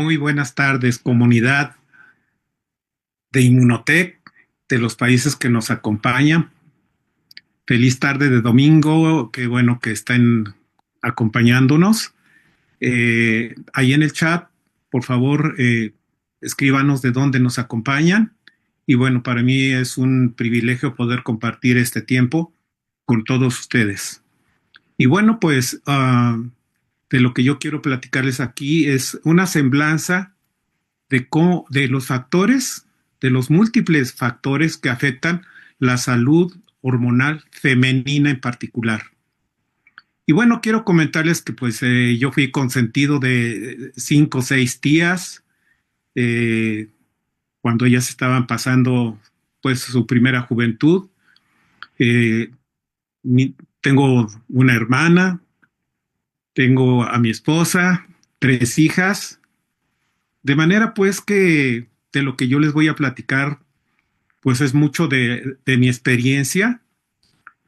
Muy buenas tardes, comunidad de Inmunotech, de los países que nos acompañan. Feliz tarde de domingo, qué bueno que estén acompañándonos. Ahí en el chat, por favor, escríbanos de dónde nos acompañan. Y bueno, para mí es un privilegio poder compartir este tiempo con todos ustedes. Y bueno, pues de lo que yo quiero platicarles aquí es una semblanza de los factores, de los múltiples factores que afectan la salud hormonal femenina en particular. Y bueno, quiero comentarles que pues yo fui consentido de 5 o 6 tías eh, cuando ellas estaban pasando pues su primera juventud. Eh, Tengo una hermana, tengo a mi esposa, 3 hijas, de manera pues que de lo que yo les voy a platicar pues es mucho de mi experiencia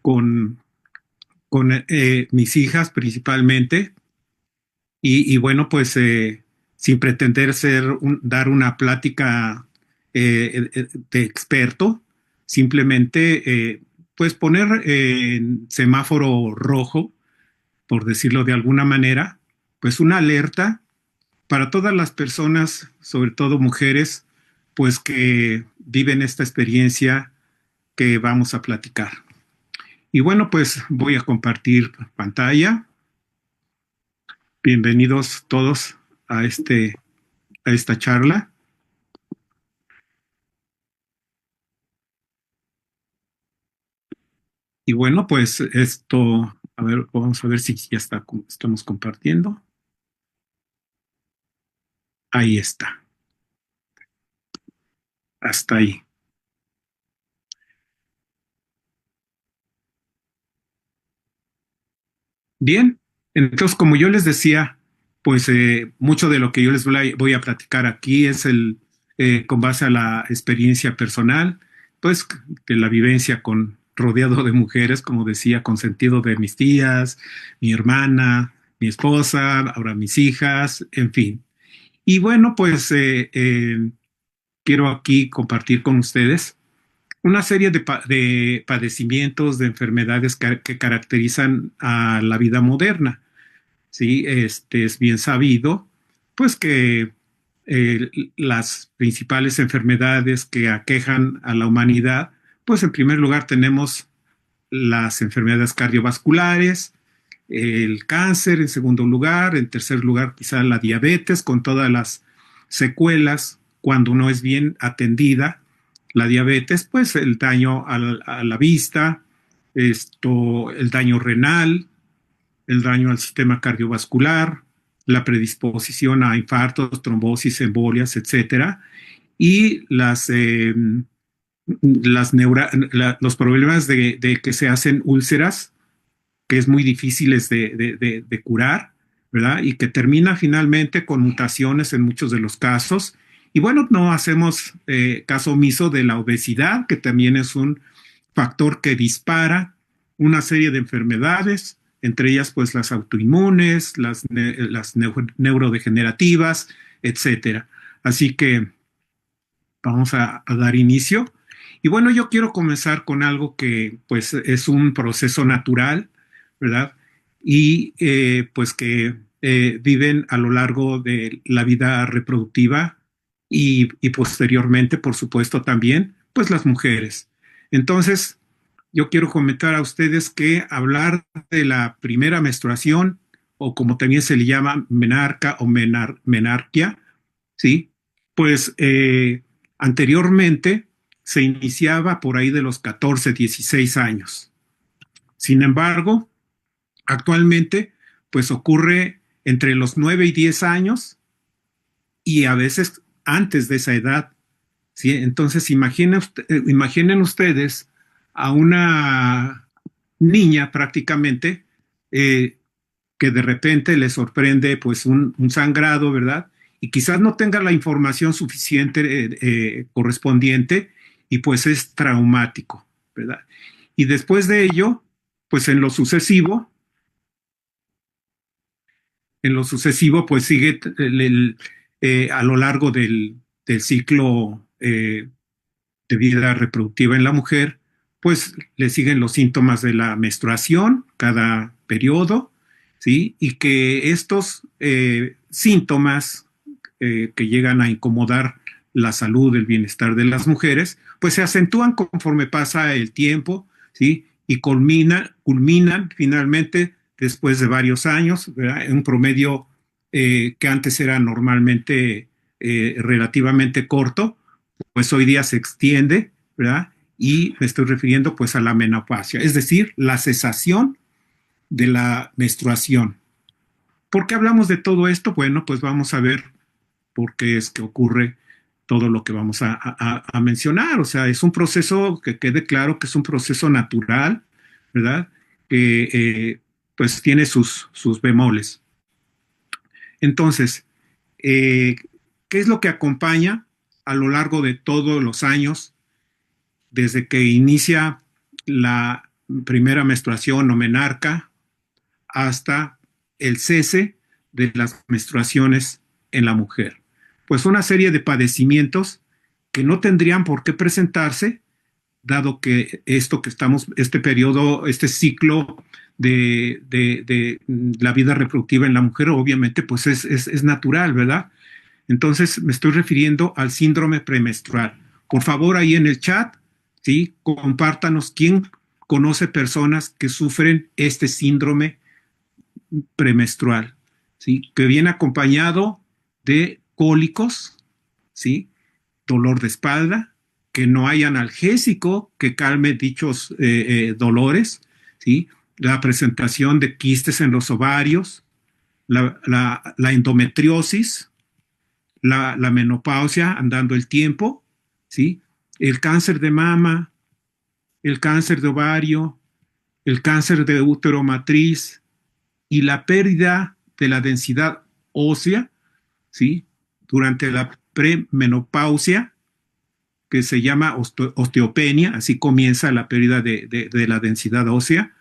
con, con mis hijas principalmente. Y bueno, pues sin pretender dar una plática de experto, simplemente pues poner en semáforo rojo, por decirlo de alguna manera, pues una alerta para todas las personas, sobre todo mujeres, pues que viven esta experiencia que vamos a platicar. Y bueno, pues voy a compartir pantalla. Bienvenidos todos a, a esta charla. Y bueno, pues esto, a ver, vamos a ver si ya estamos compartiendo. Ahí está, hasta ahí. Bien, entonces como yo les decía, pues mucho de lo que yo les voy a platicar aquí es con base a la experiencia personal, pues de la vivencia con rodeado de mujeres, como decía, con sentido de mis tías, mi hermana, mi esposa, ahora mis hijas, en fin. Y bueno, pues quiero aquí compartir con ustedes una serie de padecimientos, de enfermedades que caracterizan a la vida moderna. Sí, es bien sabido, pues que eh, las principales enfermedades que aquejan a la humanidad, pues en primer lugar tenemos las enfermedades cardiovasculares, el cáncer en segundo lugar, en tercer lugar quizá la diabetes con todas las secuelas cuando no es bien atendida. La diabetes, pues el daño a la vista, el daño renal, el daño al sistema cardiovascular, la predisposición a infartos, trombosis, embolias, etcétera, y los problemas de que se hacen úlceras, que es muy difíciles de curar, ¿verdad? Y que termina finalmente con mutaciones en muchos de los casos. Y bueno, no hacemos caso omiso de la obesidad, que también es un factor que dispara una serie de enfermedades, entre ellas pues las autoinmunes, las neurodegenerativas, etcétera. Así que vamos a dar inicio. Y bueno, yo quiero comenzar con algo que pues es un proceso natural, ¿verdad? Y pues que viven a lo largo de la vida reproductiva y posteriormente, por supuesto, también, pues las mujeres. Entonces, yo quiero comentar a ustedes que hablar de la primera menstruación, o como también se le llama menarca o menarquia, ¿sí? Pues anteriormente se iniciaba por ahí de los 14, 16 años. Sin embargo, actualmente pues ocurre entre los 9 y 10 años y a veces antes de esa edad, ¿sí? Entonces imaginen ustedes a una niña prácticamente eh, que de repente le sorprende pues un sangrado, ¿verdad? Y quizás no tenga la información suficiente correspondiente y pues es traumático, ¿verdad? Y después de ello, pues en lo sucesivo pues sigue a lo largo del ciclo de vida reproductiva en la mujer, pues le siguen los síntomas de la menstruación cada periodo, ¿sí? Y que estos síntomas que llegan a incomodar la salud, el bienestar de las mujeres, pues se acentúan conforme pasa el tiempo, ¿sí? Y culminan finalmente después de varios años, ¿verdad? En un promedio que antes era normalmente relativamente corto, pues hoy día se extiende, ¿verdad? Y me estoy refiriendo pues a la menopausia, es decir, la cesación de la menstruación. ¿Por qué hablamos de todo esto? Bueno, pues vamos a ver por qué es que ocurre todo lo que vamos a mencionar. O sea, es un proceso que quede claro que es un proceso natural, ¿verdad? Que pues tiene sus bemoles. Entonces, ¿qué es lo que acompaña a lo largo de todos los años desde que inicia la primera menstruación o menarca hasta el cese de las menstruaciones en la mujer? Pues una serie de padecimientos que no tendrían por qué presentarse, dado que esto que estamos, este periodo, este ciclo de la vida reproductiva en la mujer, obviamente, pues es natural, ¿verdad? Entonces me estoy refiriendo al síndrome premenstrual. Por favor, ahí en el chat, ¿sí? Compártanos quién conoce personas que sufren este síndrome premenstrual, ¿sí? Que viene acompañado de cólicos, ¿sí? Dolor de espalda, que no hay analgésico que calme dichos dolores, ¿sí? La presentación de quistes en los ovarios, la endometriosis, la menopausia andando el tiempo, ¿sí? El cáncer de mama, el cáncer de ovario, el cáncer de útero matriz y la pérdida de la densidad ósea, ¿sí? Durante la premenopausia, que se llama osteopenia, así comienza la pérdida de la densidad ósea,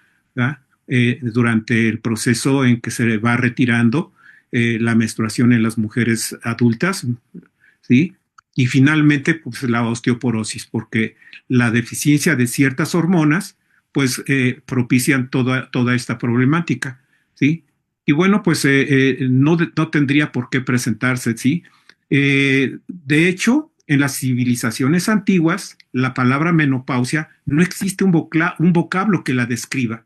durante el proceso en que se va retirando la menstruación en las mujeres adultas, ¿sí? Y finalmente, pues la osteoporosis, porque la deficiencia de ciertas hormonas, pues propician toda esta problemática, ¿sí? Y bueno, pues no tendría por qué presentarse, ¿sí? De hecho, en las civilizaciones antiguas, la palabra menopausia no existe un vocablo que la describa.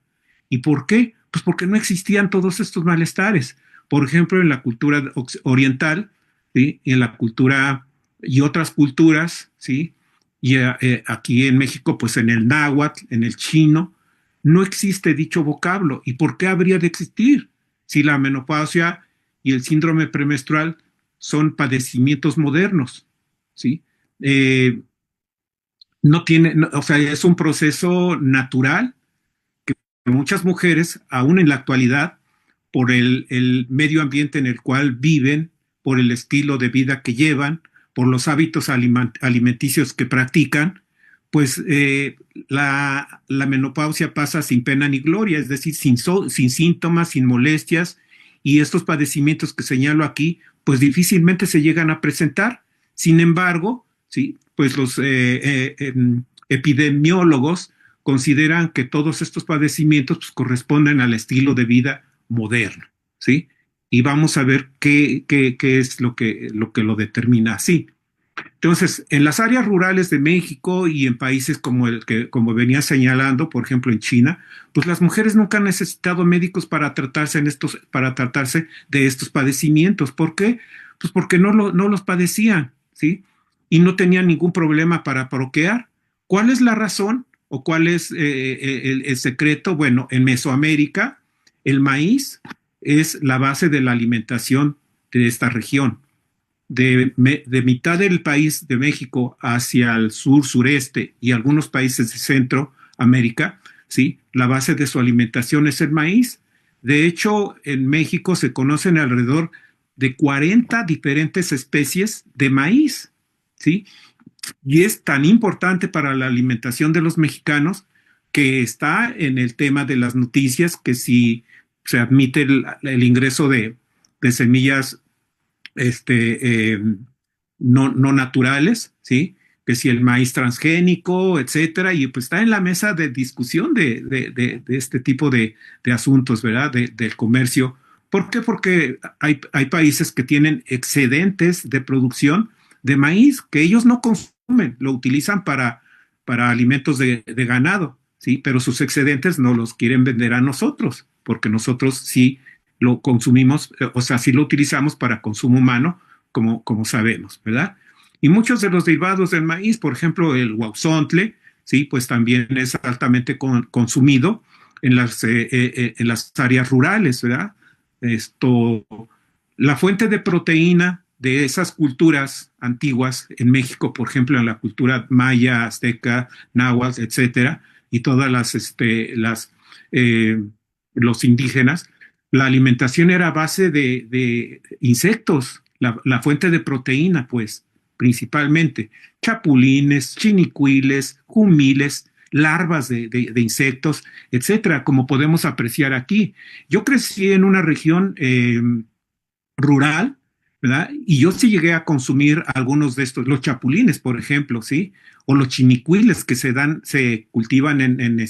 ¿Y por qué? Pues porque no existían todos estos malestares. Por ejemplo, en la cultura oriental, ¿sí? Y en la cultura y otras culturas, ¿sí? Y aquí en México, pues en el náhuatl, en el chino, no existe dicho vocablo. ¿Y por qué habría de existir? Si la menopausia y el síndrome premenstrual son padecimientos modernos, ¿sí? Eh, no tiene, no, o sea, es un proceso natural que muchas mujeres, aún en la actualidad, por el medio ambiente en el cual viven, por el estilo de vida que llevan, por los hábitos alimenticios que practican, pues la menopausia pasa sin pena ni gloria, es decir, sin síntomas, sin molestias, y estos padecimientos que señalo aquí, pues difícilmente se llegan a presentar. Sin embargo, ¿sí? Pues los epidemiólogos consideran que todos estos padecimientos pues, corresponden al estilo de vida moderno, ¿sí? Y vamos a ver qué es lo determina así. Entonces, en las áreas rurales de México y en países como venía señalando, por ejemplo en China, pues las mujeres nunca han necesitado médicos para tratarse de estos padecimientos. ¿Por qué? Pues porque no los padecían, ¿sí? Y no tenían ningún problema para procrear. ¿Cuál es la razón o cuál es el secreto? Bueno, en Mesoamérica, el maíz es la base de la alimentación de esta región de mitad del país de México hacia el sur, sureste y algunos países de Centroamérica, ¿sí? La base de su alimentación es el maíz. De hecho, en México se conocen alrededor de 40 diferentes especies de maíz, ¿sí? Y es tan importante para la alimentación de los mexicanos que está en el tema de las noticias que si se admite el ingreso de semillas este, no naturales, ¿sí? Que si el maíz transgénico, etcétera, y pues está en la mesa de discusión de este tipo de asuntos, ¿verdad? Del comercio. ¿Por qué? Porque hay países que tienen excedentes de producción de maíz que ellos no consumen, lo utilizan para alimentos de ganado, ¿sí? Pero sus excedentes no los quieren vender a nosotros, porque nosotros sí lo consumimos, o sea, sí lo utilizamos para consumo humano, como sabemos, ¿verdad? Y muchos de los derivados del maíz, por ejemplo, el huauzontle, sí, pues también es altamente consumido en las áreas rurales, ¿verdad? Esto, la fuente de proteína de esas culturas antiguas en México, por ejemplo, en la cultura maya, azteca, náhuatl, etcétera, y todas eh, los indígenas, la alimentación era a base de insectos, la fuente de proteína, pues, principalmente, chapulines, chinicuiles, jumiles, larvas de insectos, etcétera, como podemos apreciar aquí. Yo crecí en una región rural, ¿verdad? Y yo sí llegué a consumir algunos de estos, los chapulines, por ejemplo, ¿sí? O los chinicuiles que se cultivan en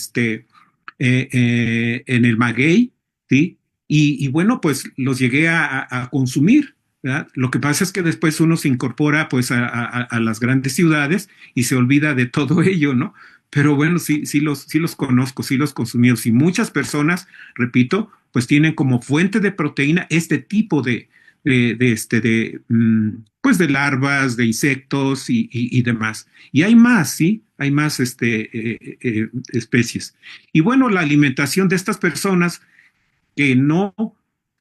el maguey, ¿sí? Y bueno, pues los llegué a consumir, ¿verdad? Lo que pasa es que después uno se incorpora pues a las grandes ciudades y se olvida de todo ello, ¿no? Pero bueno, sí los conozco, sí los consumí. Y muchas personas, repito, pues tienen como fuente de proteína este tipo pues de larvas, de insectos y demás. Y hay más, ¿sí? Hay más especies. Y bueno, la alimentación de estas personas que no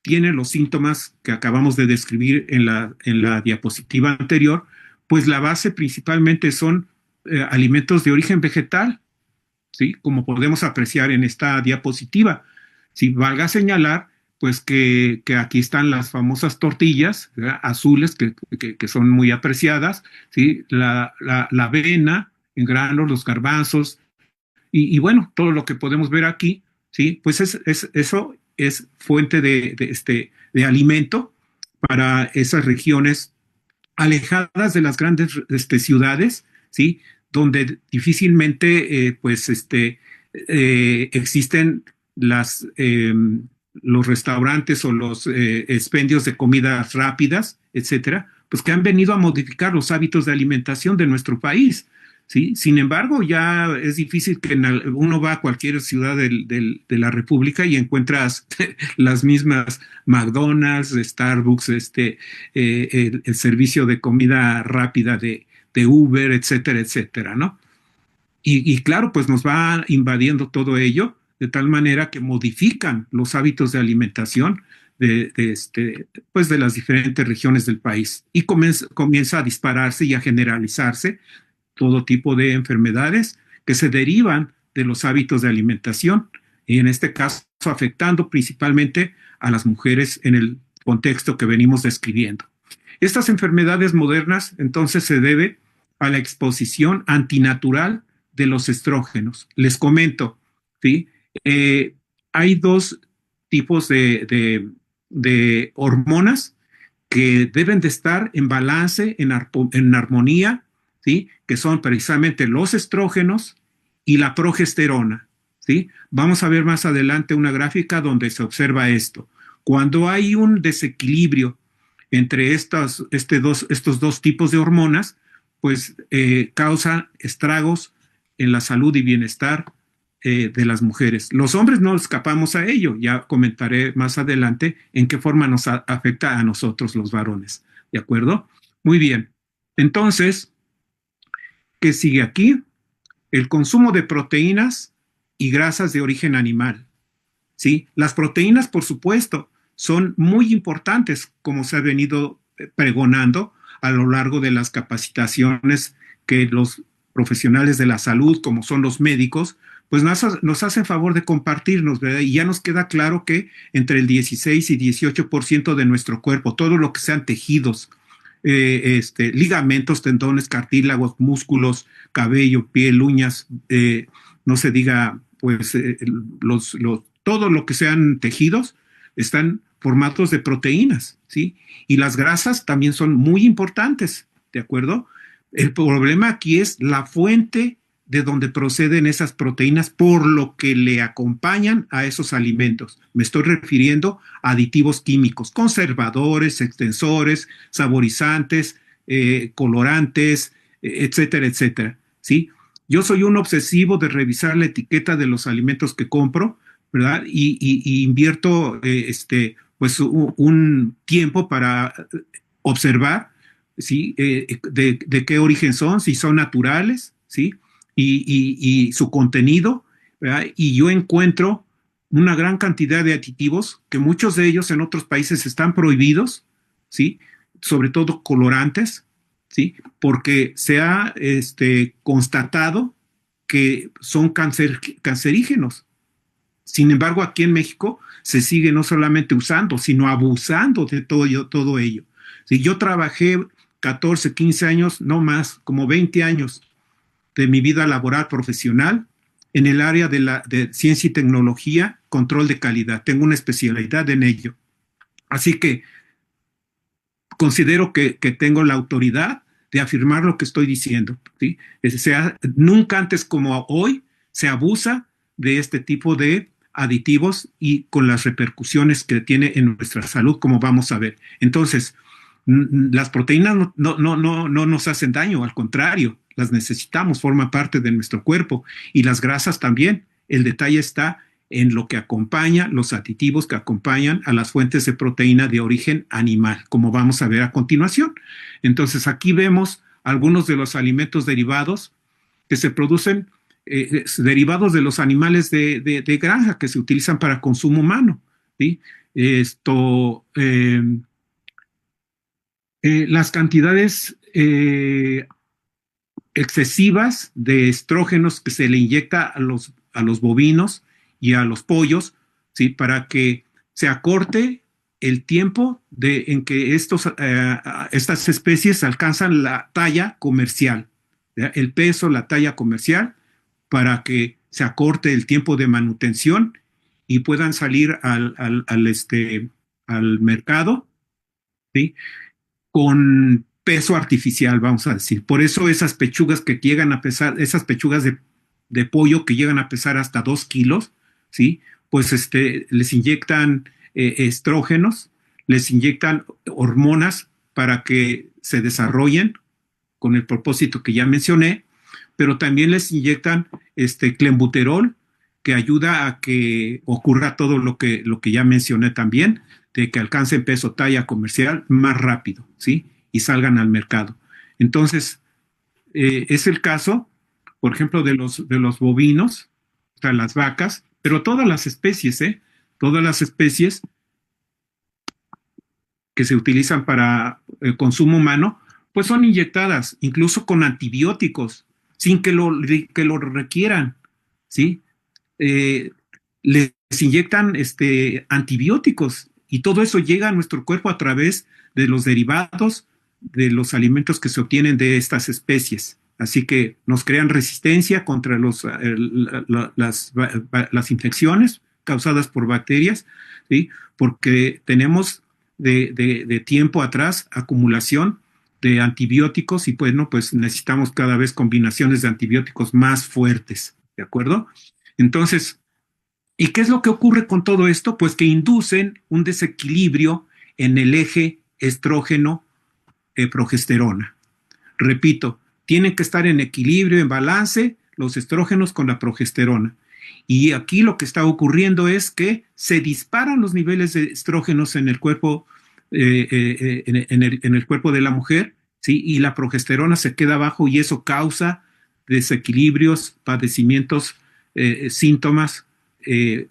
tienen los síntomas que acabamos de describir en la diapositiva anterior, pues la base principalmente son alimentos de origen vegetal, ¿sí? Como podemos apreciar en esta diapositiva. Si valga señalar, pues que aquí están las famosas tortillas, ¿verdad? Azules que son muy apreciadas, ¿sí? La avena en granos, los garbanzos, y bueno, todo lo que podemos ver aquí, ¿sí? Pues eso es fuente de alimento para esas regiones alejadas de las grandes ciudades, ¿sí? Donde difícilmente existen los restaurantes o los expendios de comidas rápidas, etcétera, pues que han venido a modificar los hábitos de alimentación de nuestro país. ¿Sí? Sin embargo, ya es difícil que uno va a cualquier ciudad de la República y encuentras las mismas McDonald's, Starbucks, el servicio de comida rápida de Uber, etcétera, etcétera, ¿no? Y claro, pues nos va invadiendo todo ello de tal manera que modifican los hábitos de alimentación pues de las diferentes regiones del país y comienza a dispararse y a generalizarse todo tipo de enfermedades que se derivan de los hábitos de alimentación y en este caso afectando principalmente a las mujeres en el contexto que venimos describiendo. Estas enfermedades modernas entonces se debe a la exposición antinatural de los estrógenos. Les comento, ¿sí? Eh, hay dos tipos de hormonas que deben de estar en balance, en armonía, ¿sí? Que son precisamente los estrógenos y la progesterona, ¿sí? Vamos a ver más adelante una gráfica donde se observa esto. Cuando hay un desequilibrio entre estos dos tipos de hormonas, pues causa estragos en la salud y bienestar de las mujeres. Los hombres no escapamos a ello, ya comentaré más adelante en qué forma nos afecta a nosotros los varones, ¿de acuerdo? Muy bien, entonces, ¿qué sigue aquí? El consumo de proteínas y grasas de origen animal, ¿sí? Las proteínas, por supuesto, son muy importantes, como se ha venido pregonando a lo largo de las capacitaciones que los profesionales de la salud, como son los médicos, pues nos hacen favor de compartirnos, ¿verdad? Y ya nos queda claro que entre el 16 y 18% de nuestro cuerpo, todo lo que sean tejidos, ligamentos, tendones, cartílagos, músculos, cabello, piel, uñas, no se diga, pues, todo lo que sean tejidos, están formatos de proteínas, ¿sí? Y las grasas también son muy importantes, ¿de acuerdo? El problema aquí es la fuente de donde proceden esas proteínas, por lo que le acompañan a esos alimentos. Me estoy refiriendo a aditivos químicos, conservadores, extensores, saborizantes, colorantes, etcétera, etcétera, ¿sí? Yo soy un obsesivo de revisar la etiqueta de los alimentos que compro, ¿verdad? Y invierto pues un tiempo para observar, ¿sí? De qué origen son, si son naturales, ¿sí? Y su contenido, ¿verdad? Y yo encuentro una gran cantidad de aditivos que muchos de ellos en otros países están prohibidos, ¿sí? Sobre todo colorantes, ¿sí? Porque se ha constatado que son cancerígenos. Sin embargo, aquí en México se sigue no solamente usando, sino abusando de todo ello. Si yo trabajé 14, 15 años, no más, como 20 años de mi vida laboral profesional en el área de ciencia y tecnología, control de calidad. Tengo una especialidad en ello. Así que considero que tengo la autoridad de afirmar lo que estoy diciendo, ¿sí? Nunca antes como hoy se abusa de este tipo de aditivos y con las repercusiones que tiene en nuestra salud, como vamos a ver. Entonces, las proteínas no nos hacen daño, al contrario, las necesitamos, forma parte de nuestro cuerpo, y las grasas también. El detalle está en lo que acompaña, los aditivos que acompañan a las fuentes de proteína de origen animal, como vamos a ver a continuación. Entonces, aquí vemos algunos de los alimentos derivados que se producen, derivados de los animales de granja que se utilizan para consumo humano, ¿sí? Las cantidades excesivas de estrógenos que se le inyecta a los bovinos y a los pollos, ¿sí? Para que se acorte el tiempo en que estas especies alcanzan la talla comercial, ¿ya? El peso, la talla comercial, para que se acorte el tiempo de manutención y puedan salir al mercado, ¿sí? Con peso artificial, vamos a decir. Por eso esas pechugas que llegan a pesar, esas pechugas de pollo que llegan a pesar hasta 2 kilos, ¿sí? Pues les inyectan estrógenos, les inyectan hormonas para que se desarrollen con el propósito que ya mencioné, pero también les inyectan clenbuterol, que ayuda a que ocurra todo lo que ya mencioné también, de que alcancen peso, talla comercial más rápido, ¿sí? Y salgan al mercado. Entonces, es el caso, por ejemplo, de los bovinos, o sea, las vacas, pero todas las especies, todas las especies que se utilizan para el consumo humano, pues son inyectadas, incluso con antibióticos, sin que lo requieran, ¿sí? Les inyectan antibióticos y todo eso llega a nuestro cuerpo a través de los derivados de los alimentos que se obtienen de estas especies. Así que nos crean resistencia contra las infecciones causadas por bacterias, ¿sí? Porque tenemos de tiempo atrás acumulación de antibióticos y pues necesitamos cada vez combinaciones de antibióticos más fuertes, ¿de acuerdo? Entonces, ¿y qué es lo que ocurre con todo esto? Pues que inducen un desequilibrio en el eje estrógeno-progesterona. Repito, tienen que estar en equilibrio, en balance, los estrógenos con la progesterona. Y aquí lo que está ocurriendo es que se disparan los niveles de estrógenos en el cuerpo, en el cuerpo de la mujer, ¿sí? Y la progesterona se queda abajo y eso causa desequilibrios, padecimientos, síntomas,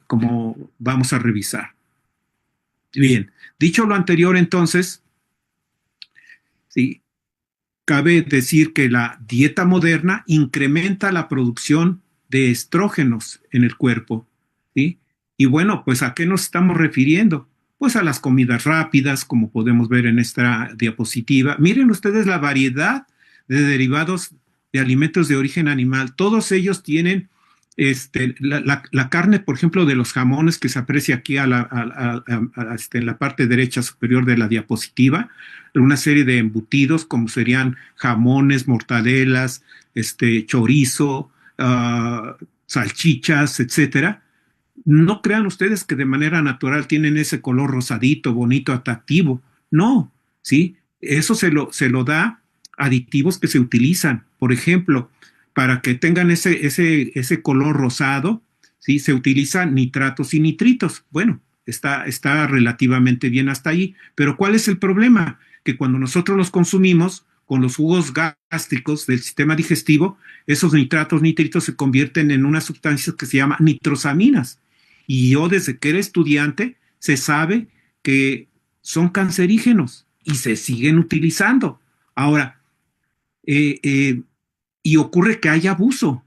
como vamos a revisar. Bien, dicho lo anterior, entonces, sí, cabe decir que la dieta moderna incrementa la producción de estrógenos en el cuerpo, ¿sí? Y bueno, pues ¿a qué nos estamos refiriendo? Pues a las comidas rápidas, como podemos ver en esta diapositiva. Miren ustedes la variedad de derivados de alimentos de origen animal. Todos ellos tienen La carne, por ejemplo, de los jamones que se aprecia aquí en la parte derecha superior de la diapositiva, una serie de embutidos como serían jamones, mortadelas, chorizo, salchichas, etcétera. No crean ustedes que de manera natural tienen ese color rosadito, bonito, atractivo. No, ¿sí? Eso se lo da aditivos que se utilizan. Por ejemplo, para que tengan ese color rosado, ¿sí? Se utilizan nitratos y nitritos. Bueno, está relativamente bien hasta ahí. Pero ¿cuál es el problema? Que cuando nosotros los consumimos con los jugos gástricos del sistema digestivo, esos nitratos, nitritos se convierten en unas sustancias que se llaman nitrosaminas. Y yo desde que era estudiante se sabe que son cancerígenos y se siguen utilizando. Ahora, eh, eh, y ocurre que hay abuso,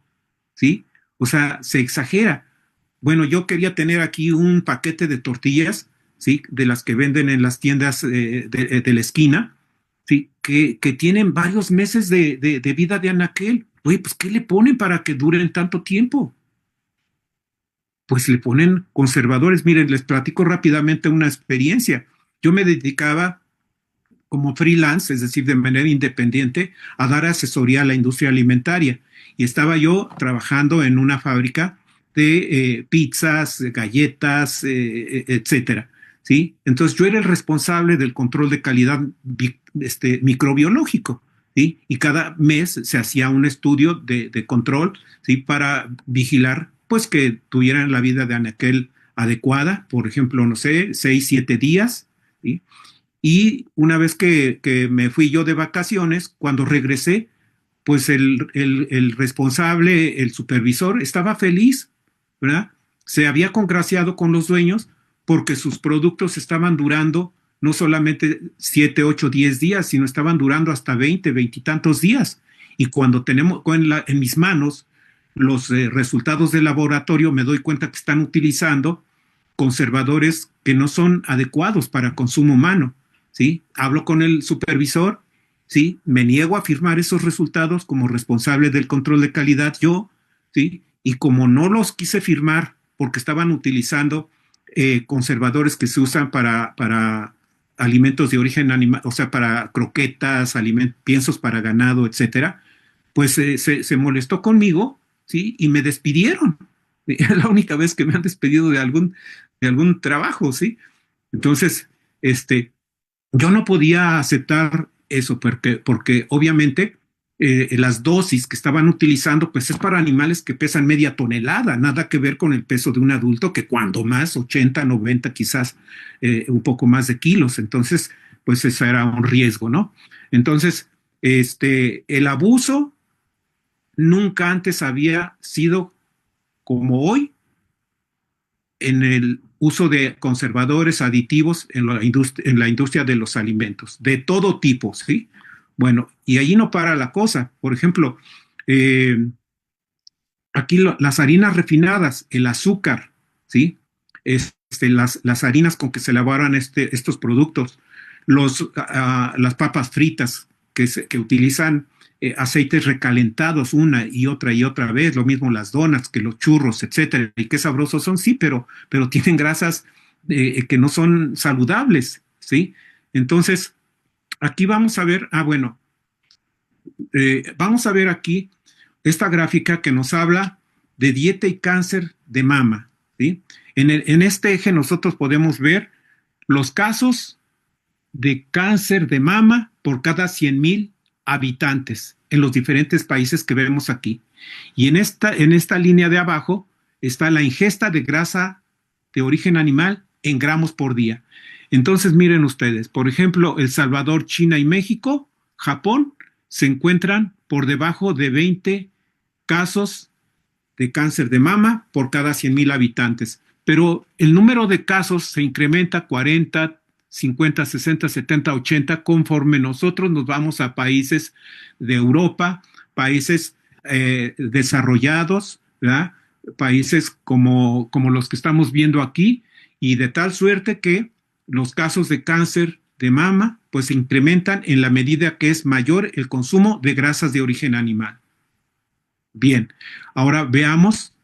¿sí? O sea, se exagera. Bueno, yo quería tener aquí un paquete de tortillas, ¿sí? De las que venden en las tiendas de la esquina, ¿sí? Que tienen varios meses de vida de anaquel. Oye, pues, ¿qué le ponen para que duren tanto tiempo? Pues le ponen conservadores. Miren, les platico rápidamente una experiencia. Yo me dedicaba como freelance, es decir, de manera independiente, a dar asesoría a la industria alimentaria. Y estaba yo trabajando en una fábrica de pizzas, de galletas, etcétera. ¿Sí? Entonces yo era el responsable del control de calidad microbiológico. ¿Sí? Y cada mes se hacía un estudio de control, ¿sí? Para vigilar pues que tuvieran la vida de anaquel adecuada, por ejemplo, no sé, 6, 7 días, ¿sí? Y una vez que me fui yo de vacaciones, cuando regresé, pues el responsable, el supervisor, estaba feliz, ¿verdad? Se había congraciado con los dueños porque sus productos estaban durando no solamente 7, 8, 10 días, sino estaban durando hasta 20, 20 y tantos días. Y cuando tenemos en mis manos los resultados del laboratorio, me doy cuenta que están utilizando conservadores que no son adecuados para consumo humano. ¿Sí? Hablo con el supervisor, ¿sí? Me niego a firmar esos resultados como responsable del control de calidad yo, ¿sí? Y como no los quise firmar porque estaban utilizando conservadores que se usan para alimentos de origen animal, o sea, para croquetas, piensos para ganado, etcétera, pues se molestó conmigo, ¿sí? Y me despidieron. Es la única vez que me han despedido de algún trabajo, ¿sí? Entonces, yo no podía aceptar eso porque obviamente las dosis que estaban utilizando pues es para animales que pesan media tonelada, nada que ver con el peso de un adulto que cuando más 80, 90 quizás un poco más de kilos. Entonces, pues eso era un riesgo, ¿no? Entonces, el abuso nunca antes había sido como hoy en el uso de conservadores, aditivos en la industria de los alimentos, de todo tipo, ¿sí? Bueno, y allí no para la cosa. Por ejemplo, eh, aquí las harinas refinadas, el azúcar, ¿sí? Las harinas con que se elaboran estos productos, las papas fritas que utilizan aceites recalentados una y otra vez, lo mismo las donas, que los churros, etcétera, y qué sabrosos son, sí, pero tienen grasas que no son saludables, ¿sí? Entonces, aquí vamos a ver, bueno, vamos a ver aquí esta gráfica que nos habla de dieta y cáncer de mama, ¿sí? En este eje nosotros podemos ver los casos de cáncer de mama por cada 100,000 habitantes en los diferentes países que vemos aquí. Y en esta línea de abajo está la ingesta de grasa de origen animal en gramos por día. Entonces, miren ustedes, por ejemplo, El Salvador, China y México, Japón, se encuentran por debajo de 20 casos de cáncer de mama por cada 100,000 habitantes. Pero el número de casos se incrementa 40, 50, 60, 70, 80 conforme nosotros nos vamos a países de Europa, países desarrollados, ¿verdad? Países como los que estamos viendo aquí, y de tal suerte que los casos de cáncer de mama pues se incrementan en la medida que es mayor el consumo de grasas de origen animal. Bien, ahora veamos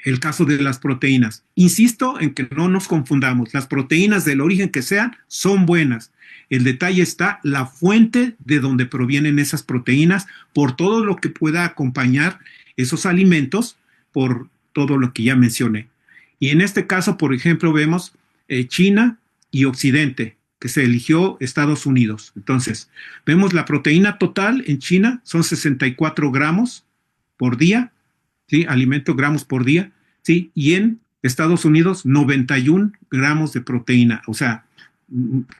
el caso de las proteínas. Insisto en que no nos confundamos. Las proteínas del origen que sean son buenas. El detalle está la fuente de donde provienen esas proteínas, por todo lo que pueda acompañar esos alimentos, por todo lo que ya mencioné. Y en este caso, por ejemplo, vemos China y Occidente, que se eligió Estados Unidos. Entonces, vemos la proteína total en China son 64 gramos por día, ¿sí? Alimento gramos por día, ¿sí? Y en Estados Unidos 91 gramos de proteína, o sea,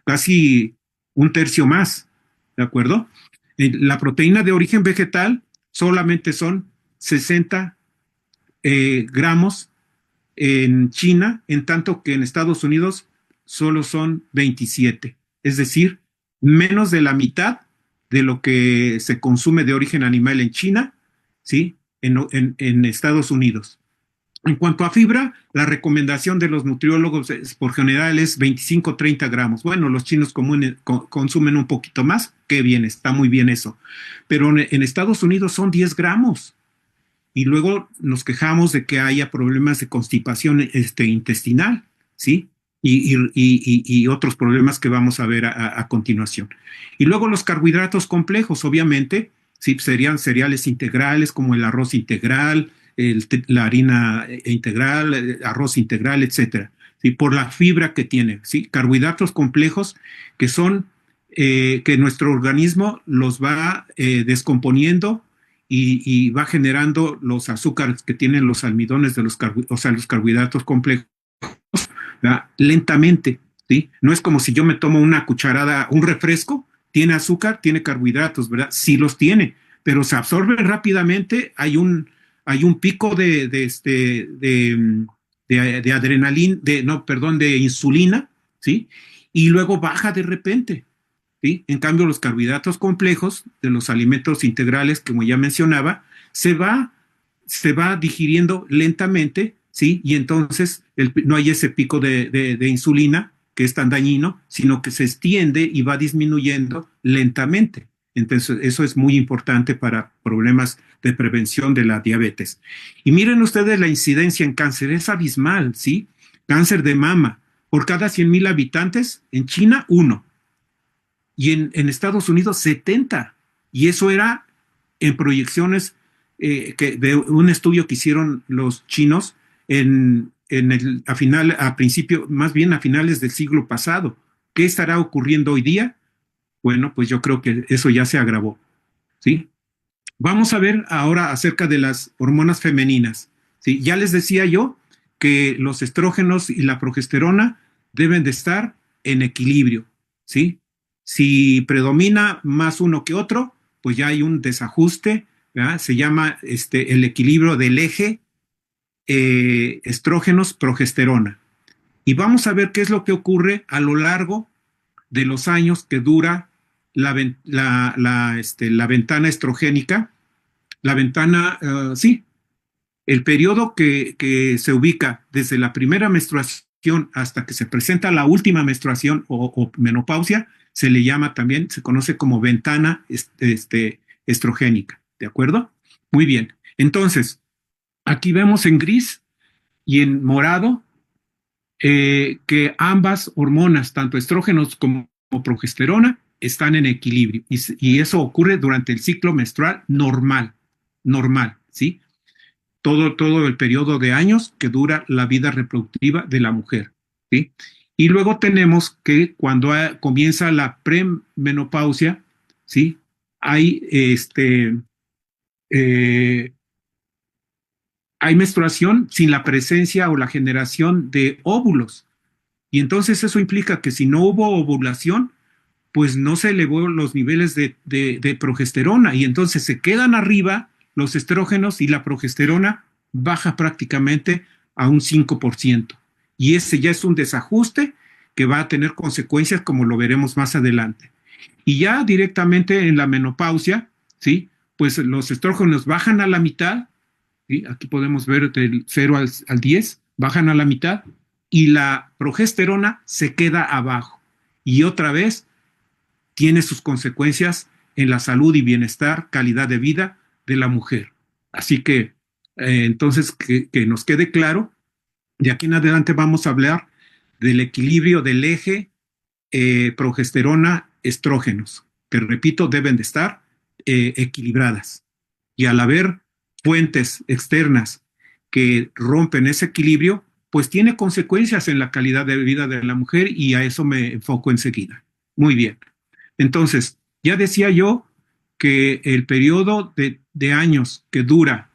casi un tercio más, ¿de acuerdo? La proteína de origen vegetal solamente son 60 gramos en China, en tanto que en Estados Unidos solo son 27, es decir, menos de la mitad de lo que se consume de origen animal en China, ¿sí? En Estados Unidos. En cuanto a fibra, la recomendación de los nutriólogos por general es 25-30 gramos. Bueno, los chinos consumen un poquito más, qué bien, está muy bien eso. Pero en Estados Unidos son 10 gramos. Y luego nos quejamos de que haya problemas de constipación intestinal, ¿sí? Y otros problemas que vamos a ver a continuación. Y luego los carbohidratos complejos, obviamente, ¿sí? Serían cereales integrales como el arroz integral, la harina integral, arroz integral, etcétera, ¿sí? Por la fibra que tiene, ¿sí? Carbohidratos complejos que son que nuestro organismo los va descomponiendo y va generando los azúcares que tienen los almidones de los carbohidratos complejos, ¿verdad? Lentamente, ¿sí? No es como si yo me tomo una cucharada, un refresco, tiene azúcar, tiene carbohidratos, ¿verdad? Sí los tiene, pero se absorbe rápidamente, hay un pico de adrenalina, no, perdón, de insulina, ¿sí? Y luego baja de repente, ¿sí? En cambio, los carbohidratos complejos de los alimentos integrales, como ya mencionaba, se va digiriendo lentamente, ¿sí? Y entonces no hay ese pico de insulina que es tan dañino, sino que se extiende y va disminuyendo lentamente. Entonces, eso es muy importante para problemas de prevención de la diabetes. Y miren ustedes la incidencia en cáncer, es abismal, ¿sí? Cáncer de mama, por cada 100,000 habitantes, en China, 1. Y en Estados Unidos, 70. Y eso era en proyecciones de un estudio que hicieron los chinos más bien a finales del siglo pasado. ¿Qué estará ocurriendo hoy día? Bueno, pues yo creo que eso ya se agravó, ¿sí? Vamos a ver ahora acerca de las hormonas femeninas, ¿sí? Ya les decía yo que los estrógenos y la progesterona deben de estar en equilibrio, ¿sí? Si predomina más uno que otro, pues ya hay un desajuste, ¿verdad? Se llama el equilibrio del eje estrógenos-progesterona. Y vamos a ver qué es lo que ocurre a lo largo de los años que dura la ventana estrogénica, sí, el periodo que se ubica desde la primera menstruación hasta que se presenta la última menstruación o menopausia, se le llama también, se conoce como ventana estrogénica, ¿de acuerdo? Muy bien, entonces, aquí vemos en gris y en morado que ambas hormonas, tanto estrógenos como progesterona, están en equilibrio y eso ocurre durante el ciclo menstrual normal, ¿sí? Todo el periodo de años que dura la vida reproductiva de la mujer, ¿sí? Y luego tenemos que cuando comienza la premenopausia, ¿sí? Hay hay menstruación sin la presencia o la generación de óvulos. Y entonces eso implica que si no hubo ovulación, pues no se elevó los niveles de progesterona y entonces se quedan arriba los estrógenos y la progesterona baja prácticamente a un 5%. Y ese ya es un desajuste que va a tener consecuencias como lo veremos más adelante. Y ya directamente en la menopausia, ¿sí? Pues los estrógenos bajan a la mitad, ¿sí? Aquí podemos ver del 0 al 10, bajan a la mitad y la progesterona se queda abajo. Y otra vez tiene sus consecuencias en la salud y bienestar, calidad de vida de la mujer. Así que Entonces, que nos quede claro, de aquí en adelante vamos a hablar del equilibrio del eje progesterona estrógenos, que repito, deben de estar equilibradas. Y al haber fuentes externas que rompen ese equilibrio, pues tiene consecuencias en la calidad de vida de la mujer y a eso me enfoco enseguida. Muy bien. Entonces, ya decía yo que el periodo de años que dura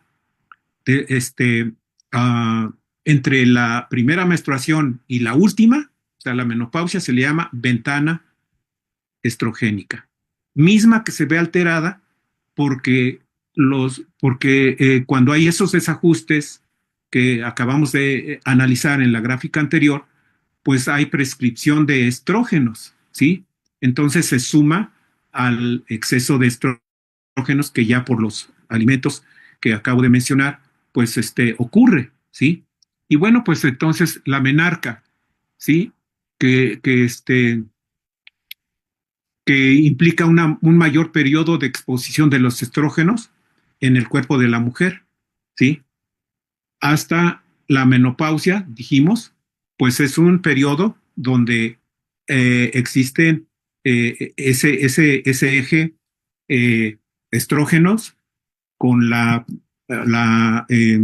de, uh, entre la primera menstruación y la última, o sea, la menopausia, se le llama ventana estrogénica, misma que se ve alterada porque, cuando hay esos desajustes que acabamos de analizar en la gráfica anterior, pues hay prescripción de estrógenos, ¿sí? Entonces se suma al exceso de estrógenos que ya por los alimentos que acabo de mencionar, pues ocurre, ¿sí? Y bueno, pues entonces la menarca, ¿sí? Que, que este, que implica un mayor periodo de exposición de los estrógenos en el cuerpo de la mujer, ¿sí? Hasta la menopausia, dijimos, pues es un periodo donde existen ese eje estrógenos con la, eh,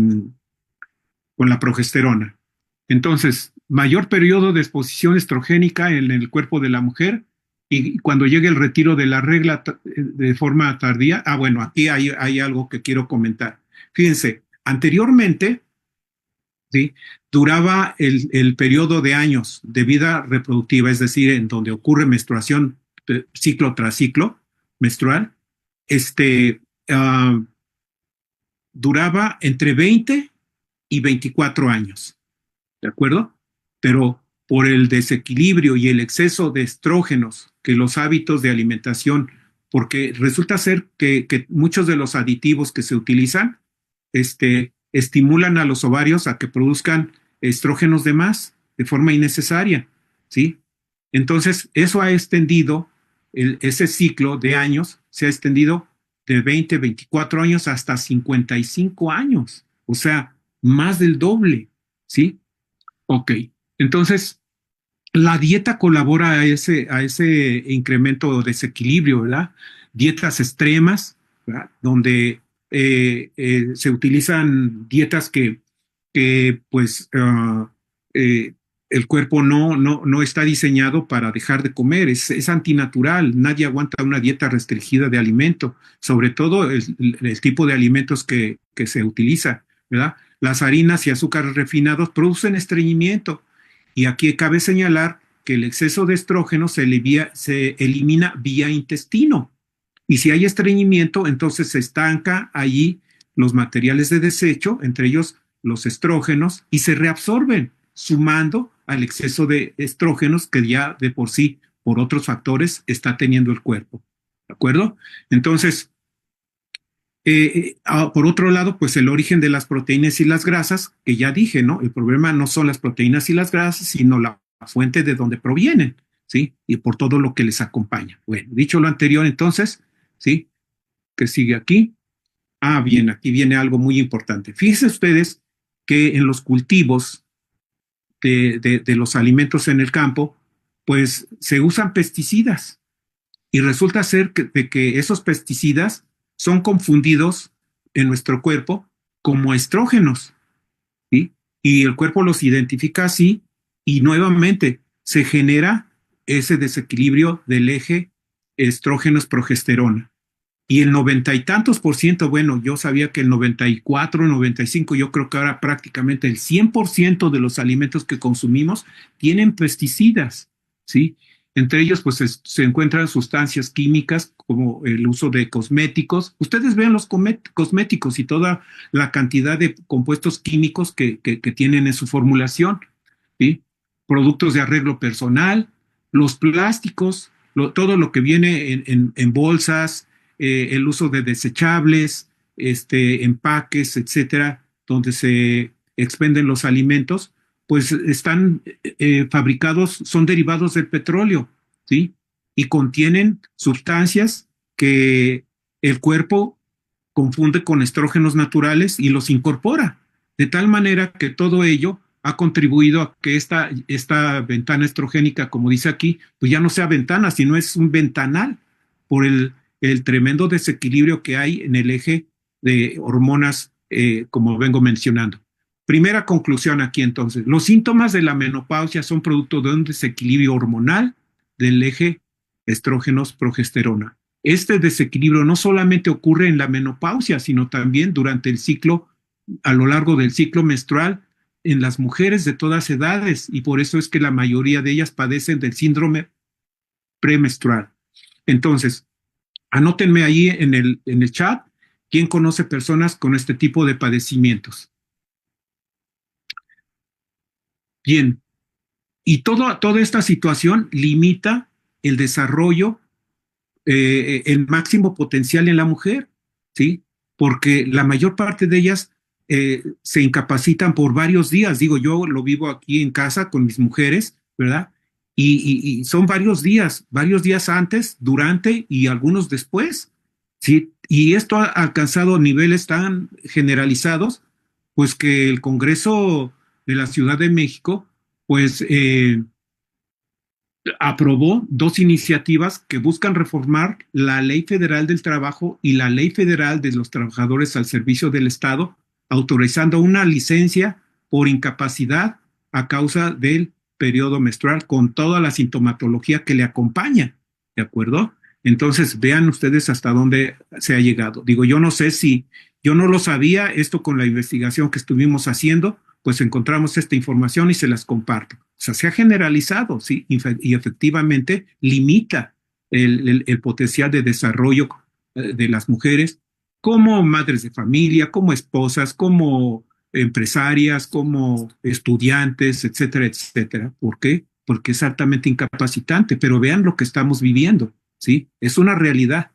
con la progesterona. Entonces, mayor periodo de exposición estrogénica en el cuerpo de la mujer y cuando llegue el retiro de la regla de forma tardía, bueno, aquí hay algo que quiero comentar. Fíjense, anteriormente, ¿sí? Duraba el periodo de años de vida reproductiva, es decir, en donde ocurre menstruación ciclo tras ciclo menstrual, uh, duraba entre 20 y 24 años. ¿De acuerdo? Pero por el desequilibrio y el exceso de estrógenos que los hábitos de alimentación, porque resulta ser que muchos de los aditivos que se utilizan estimulan a los ovarios a que produzcan estrógenos de más de forma innecesaria, ¿sí? Entonces, eso ha extendido, ese ciclo de años se ha extendido de 20, 24 años hasta 55 años, o sea, más del doble, ¿sí? Ok, entonces la dieta colabora a ese incremento o desequilibrio, ¿verdad? Dietas extremas, ¿verdad? Donde se utilizan dietas que pues, eh, el cuerpo no está diseñado para dejar de comer, es antinatural, nadie aguanta una dieta restringida de alimento, sobre todo el tipo de alimentos que se utiliza, ¿verdad? Las harinas y azúcares refinados producen estreñimiento. Y aquí cabe señalar que el exceso de estrógeno se elimina vía intestino. Y si hay estreñimiento, entonces se estanca allí los materiales de desecho, entre ellos los estrógenos, y se reabsorben, sumando al exceso de estrógenos que ya de por sí, por otros factores, está teniendo el cuerpo. ¿De acuerdo? Entonces, por otro lado, pues el origen de las proteínas y las grasas, que ya dije, ¿no? El problema no son las proteínas y las grasas, sino la fuente de donde provienen, ¿sí? Y por todo lo que les acompaña. Bueno, dicho lo anterior, entonces, ¿sí? ¿Qué sigue aquí? Bien, aquí viene algo muy importante. Fíjense ustedes que en los cultivos de los alimentos en el campo, pues se usan pesticidas y resulta ser que esos pesticidas son confundidos en nuestro cuerpo como estrógenos, ¿sí? Y el cuerpo los identifica así y nuevamente se genera ese desequilibrio del eje estrógenos-progesterona. Y el 90 y tantos por ciento, bueno, yo sabía que el 94, 95, yo creo que ahora prácticamente el 100% de los alimentos que consumimos tienen pesticidas, ¿sí? Entre ellos, pues se encuentran sustancias químicas como el uso de cosméticos. Ustedes ven los cosméticos y toda la cantidad de compuestos químicos que tienen en su formulación, ¿sí? Productos de arreglo personal, los plásticos, todo lo que viene en bolsas, el uso de desechables, empaques, etcétera, donde se expenden los alimentos, pues están fabricados, son derivados del petróleo, ¿sí? Y contienen sustancias que el cuerpo confunde con estrógenos naturales y los incorpora, de tal manera que todo ello ha contribuido a que esta ventana estrogénica, como dice aquí, pues ya no sea ventana, sino es un ventanal por el tremendo desequilibrio que hay en el eje de hormonas, como vengo mencionando. Primera conclusión aquí entonces, los síntomas de la menopausia son producto de un desequilibrio hormonal del eje estrógenos-progesterona. Este desequilibrio no solamente ocurre en la menopausia, sino también durante el ciclo, a lo largo del ciclo menstrual, en las mujeres de todas edades, y por eso es que la mayoría de ellas padecen del síndrome premenstrual. Entonces, anótenme ahí en el chat quién conoce personas con este tipo de padecimientos. Bien, y toda esta situación limita el desarrollo, el máximo potencial en la mujer, ¿sí? Porque la mayor parte de ellas se incapacitan por varios días. Digo, yo lo vivo aquí en casa con mis mujeres, ¿verdad? Y son varios días antes, durante y algunos después, ¿sí? Y esto ha alcanzado niveles tan generalizados, pues que el Congreso de la Ciudad de México, pues aprobó dos iniciativas que buscan reformar la Ley Federal del Trabajo y la Ley Federal de los Trabajadores al Servicio del Estado, autorizando una licencia por incapacidad a causa del periodo menstrual con toda la sintomatología que le acompaña, ¿de acuerdo? Entonces, vean ustedes hasta dónde se ha llegado. Digo, yo no sé si, yo no lo sabía, esto con la investigación que estuvimos haciendo, pues encontramos esta información y se las comparto. O sea, se ha generalizado, sí, y efectivamente limita el potencial de desarrollo de las mujeres como madres de familia, como esposas, como empresarias, como estudiantes, etcétera, etcétera. ¿Por qué? Porque es altamente incapacitante, pero vean lo que estamos viviendo, ¿sí? Es una realidad.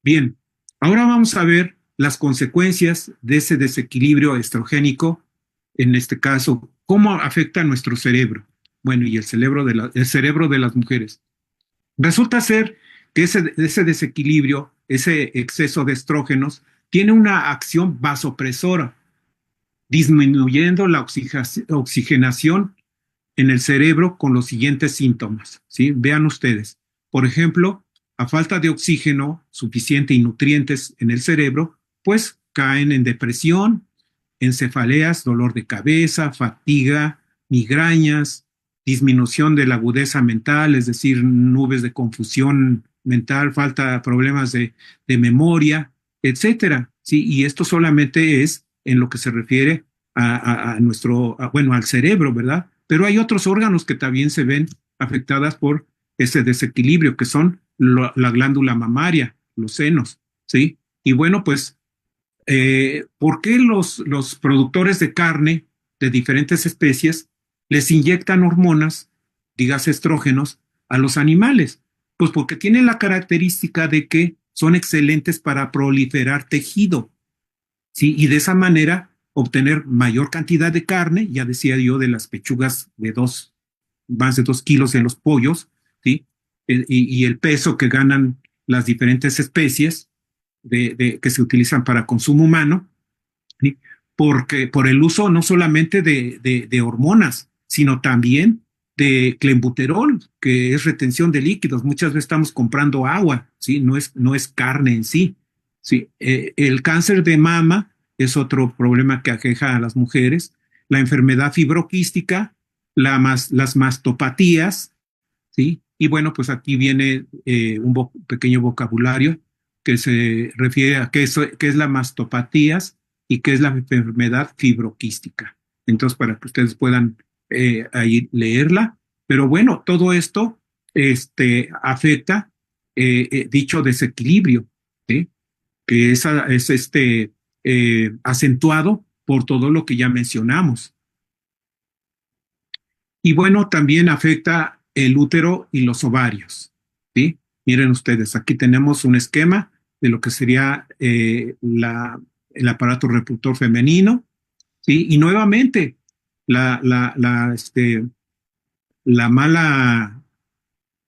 Bien, ahora vamos a ver las consecuencias de ese desequilibrio estrogénico, en este caso, cómo afecta a nuestro cerebro. Bueno, y el cerebro de las mujeres. Resulta ser que ese desequilibrio, ese exceso de estrógenos, tiene una acción vasopresora, disminuyendo la oxigenación en el cerebro con los siguientes síntomas, ¿sí? Vean ustedes. Por ejemplo, a falta de oxígeno suficiente y nutrientes en el cerebro, pues caen en depresión, en cefaleas, dolor de cabeza, fatiga, migrañas, disminución de la agudeza mental, es decir, nubes de confusión mental, falta problemas de memoria, etcétera. ¿Sí? Y esto solamente es en lo que se refiere a nuestro, bueno, al cerebro, ¿verdad? Pero hay otros órganos que también se ven afectadas por ese desequilibrio, que son la glándula mamaria, los senos, ¿sí? Y bueno, pues ¿por qué los productores de carne de diferentes especies les inyectan hormonas, digas estrógenos, a los animales? Pues porque tienen la característica de que son excelentes para proliferar tejido, ¿sí? Y de esa manera obtener mayor cantidad de carne, ya decía yo, de las pechugas de más de 2 kilos en los pollos, ¿sí? Y el peso que ganan las diferentes especies que se utilizan para consumo humano, ¿sí? Porque por el uso no solamente de hormonas, sino también de clenbuterol, que es retención de líquidos. Muchas veces estamos comprando agua, ¿sí? No es carne en sí. ¿Sí? El cáncer de mama es otro problema que aqueja a las mujeres, la enfermedad fibroquística, las mastopatías, ¿sí? Y bueno, pues aquí viene un pequeño vocabulario que se refiere a qué es la mastopatías y qué es la enfermedad fibroquística. Entonces, para que ustedes puedan ahí leerla. Pero bueno, todo esto afecta dicho desequilibrio, ¿sí? Que es acentuado por todo lo que ya mencionamos. Y bueno, también afecta el útero y los ovarios, ¿sí? Miren ustedes, aquí tenemos un esquema de lo que sería el aparato reproductor femenino, ¿sí? Y nuevamente, la, la, la, este, la mala,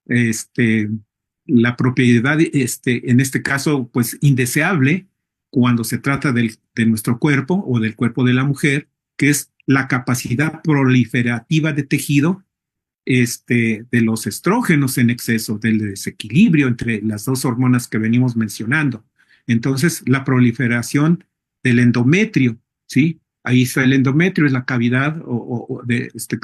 este, la propiedad, en este caso, pues indeseable cuando se trata de nuestro cuerpo o del cuerpo de la mujer, que es la capacidad proliferativa de tejido de los estrógenos en exceso, del desequilibrio entre las dos hormonas que venimos mencionando. Entonces, la proliferación del endometrio, ¿sí? Ahí está el endometrio, es la cavidad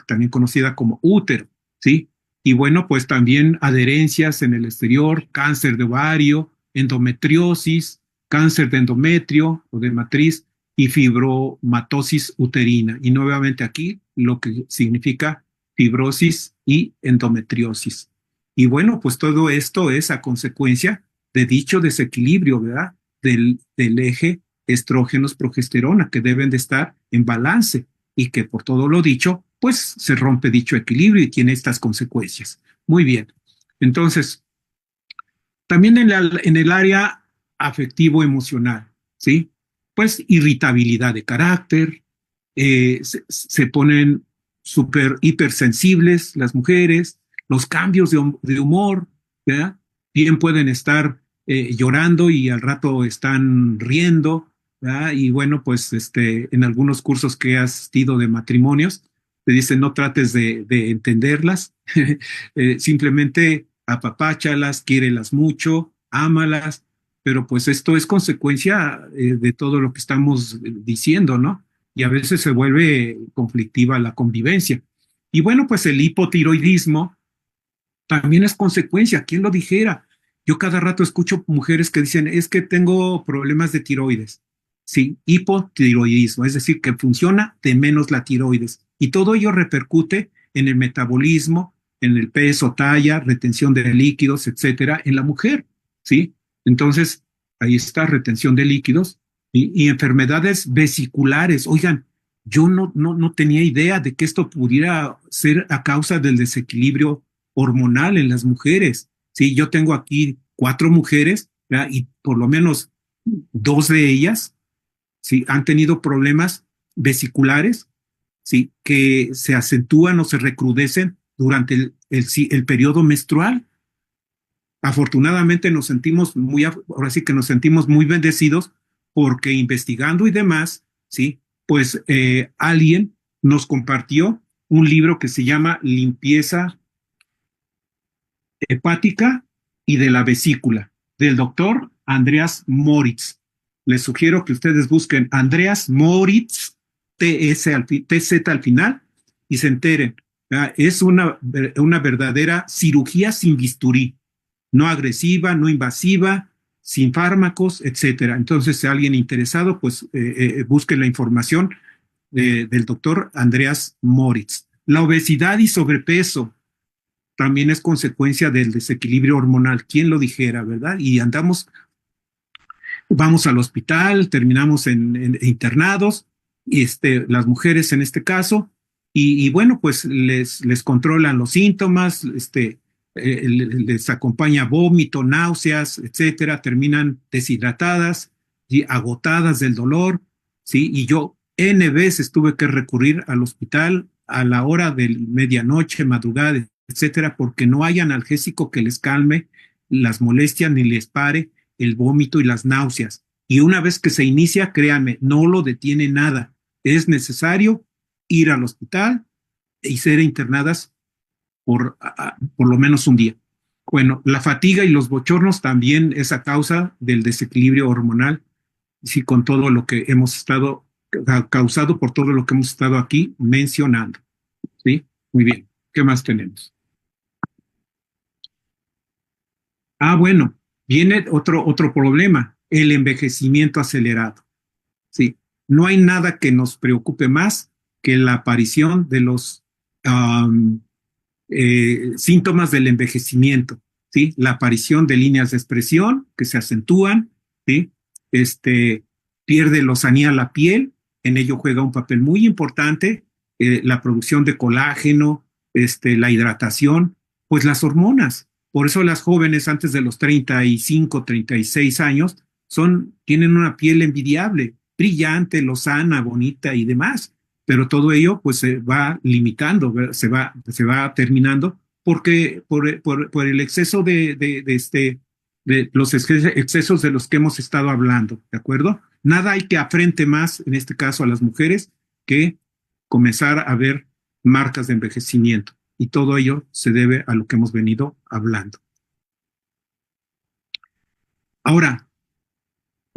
también conocida como útero, ¿sí? Y bueno, pues también adherencias en el exterior, cáncer de ovario, endometriosis, cáncer de endometrio o de matriz y fibromatosis uterina. Y nuevamente aquí lo que significa fibrosis y endometriosis. Y bueno, pues todo esto es a consecuencia de dicho desequilibrio, ¿verdad? Del eje estrógenos-progesterona, que deben de estar en balance y que por todo lo dicho, pues se rompe dicho equilibrio y tiene estas consecuencias. Muy bien. Entonces, también en el área afectivo-emocional, ¿sí? Pues irritabilidad de carácter, se ponen súper hipersensibles las mujeres, los cambios de humor, ¿verdad? Bien pueden estar llorando y al rato están riendo, ¿verdad? Y bueno, pues en algunos cursos que he asistido de matrimonios, te dicen no trates de entenderlas, simplemente apapáchalas, quiérelas mucho, ámalas, pero pues esto es consecuencia de todo lo que estamos diciendo, ¿no? Y a veces se vuelve conflictiva la convivencia. Y bueno, pues el hipotiroidismo también es consecuencia, ¿quién lo dijera? Yo cada rato escucho mujeres que dicen, es que tengo problemas de tiroides. Sí, hipotiroidismo, es decir, que funciona de menos la tiroides. Y todo ello repercute en el metabolismo, en el peso, talla, retención de líquidos, etcétera, en la mujer. ¿Sí? Entonces, ahí está, retención de líquidos y enfermedades vesiculares. Oigan, yo no tenía idea de que esto pudiera ser a causa del desequilibrio hormonal en las mujeres. Sí, yo tengo aquí 4 mujeres, ¿verdad? Y por lo menos 2 de ellas, sí, han tenido problemas vesiculares, sí, que se acentúan o se recrudecen durante el periodo menstrual. Afortunadamente nos sentimos ahora sí que nos sentimos muy bendecidos porque investigando y demás, sí, pues alguien nos compartió un libro que se llama Limpieza hepática y de la vesícula, del doctor Andreas Moritz. Les sugiero que ustedes busquen Andreas Moritz, TZ al final, y se enteren. Es una verdadera cirugía sin bisturí, no agresiva, no invasiva, sin fármacos, etcétera. Entonces, si alguien interesado, pues busque la información del doctor Andreas Moritz. La obesidad y sobrepeso también es consecuencia del desequilibrio hormonal. ¿Quién lo dijera, verdad? Y vamos al hospital, terminamos en internados, y las mujeres en este caso, y bueno, pues les controlan los síntomas, les acompaña vómito, náuseas, etcétera, terminan deshidratadas y agotadas del dolor, ¿sí? Y yo N veces tuve que recurrir al hospital a la hora de medianoche, madrugada, etcétera, porque no hay analgésico que les calme las molestias ni les pare el vómito y las náuseas. Y una vez que se inicia, créanme, no lo detiene nada. Es necesario ir al hospital y ser internadas por lo menos un día. Bueno, la fatiga y los bochornos también es a causa del desequilibrio hormonal, sí, con todo lo que hemos estado causado por todo lo que hemos estado aquí mencionando. ¿Sí? Muy bien. ¿Qué más tenemos? Bueno, viene otro problema, el envejecimiento acelerado. Sí, no hay nada que nos preocupe más que la aparición de los um, síntomas del envejecimiento, ¿sí? La aparición de líneas de expresión que se acentúan, ¿sí? Pierde lozanía la piel, en ello juega un papel muy importante la producción de colágeno, la hidratación, pues las hormonas. Por eso las jóvenes antes de los 35, 36 años tienen una piel envidiable, brillante, lozana, bonita y demás, pero todo ello pues se va limitando, se va terminando porque por el exceso de los excesos de los que hemos estado hablando, ¿de acuerdo? Nada hay que afrente más, en este caso a las mujeres, que comenzar a ver marcas de envejecimiento. Y todo ello se debe a lo que hemos venido hablando. Ahora,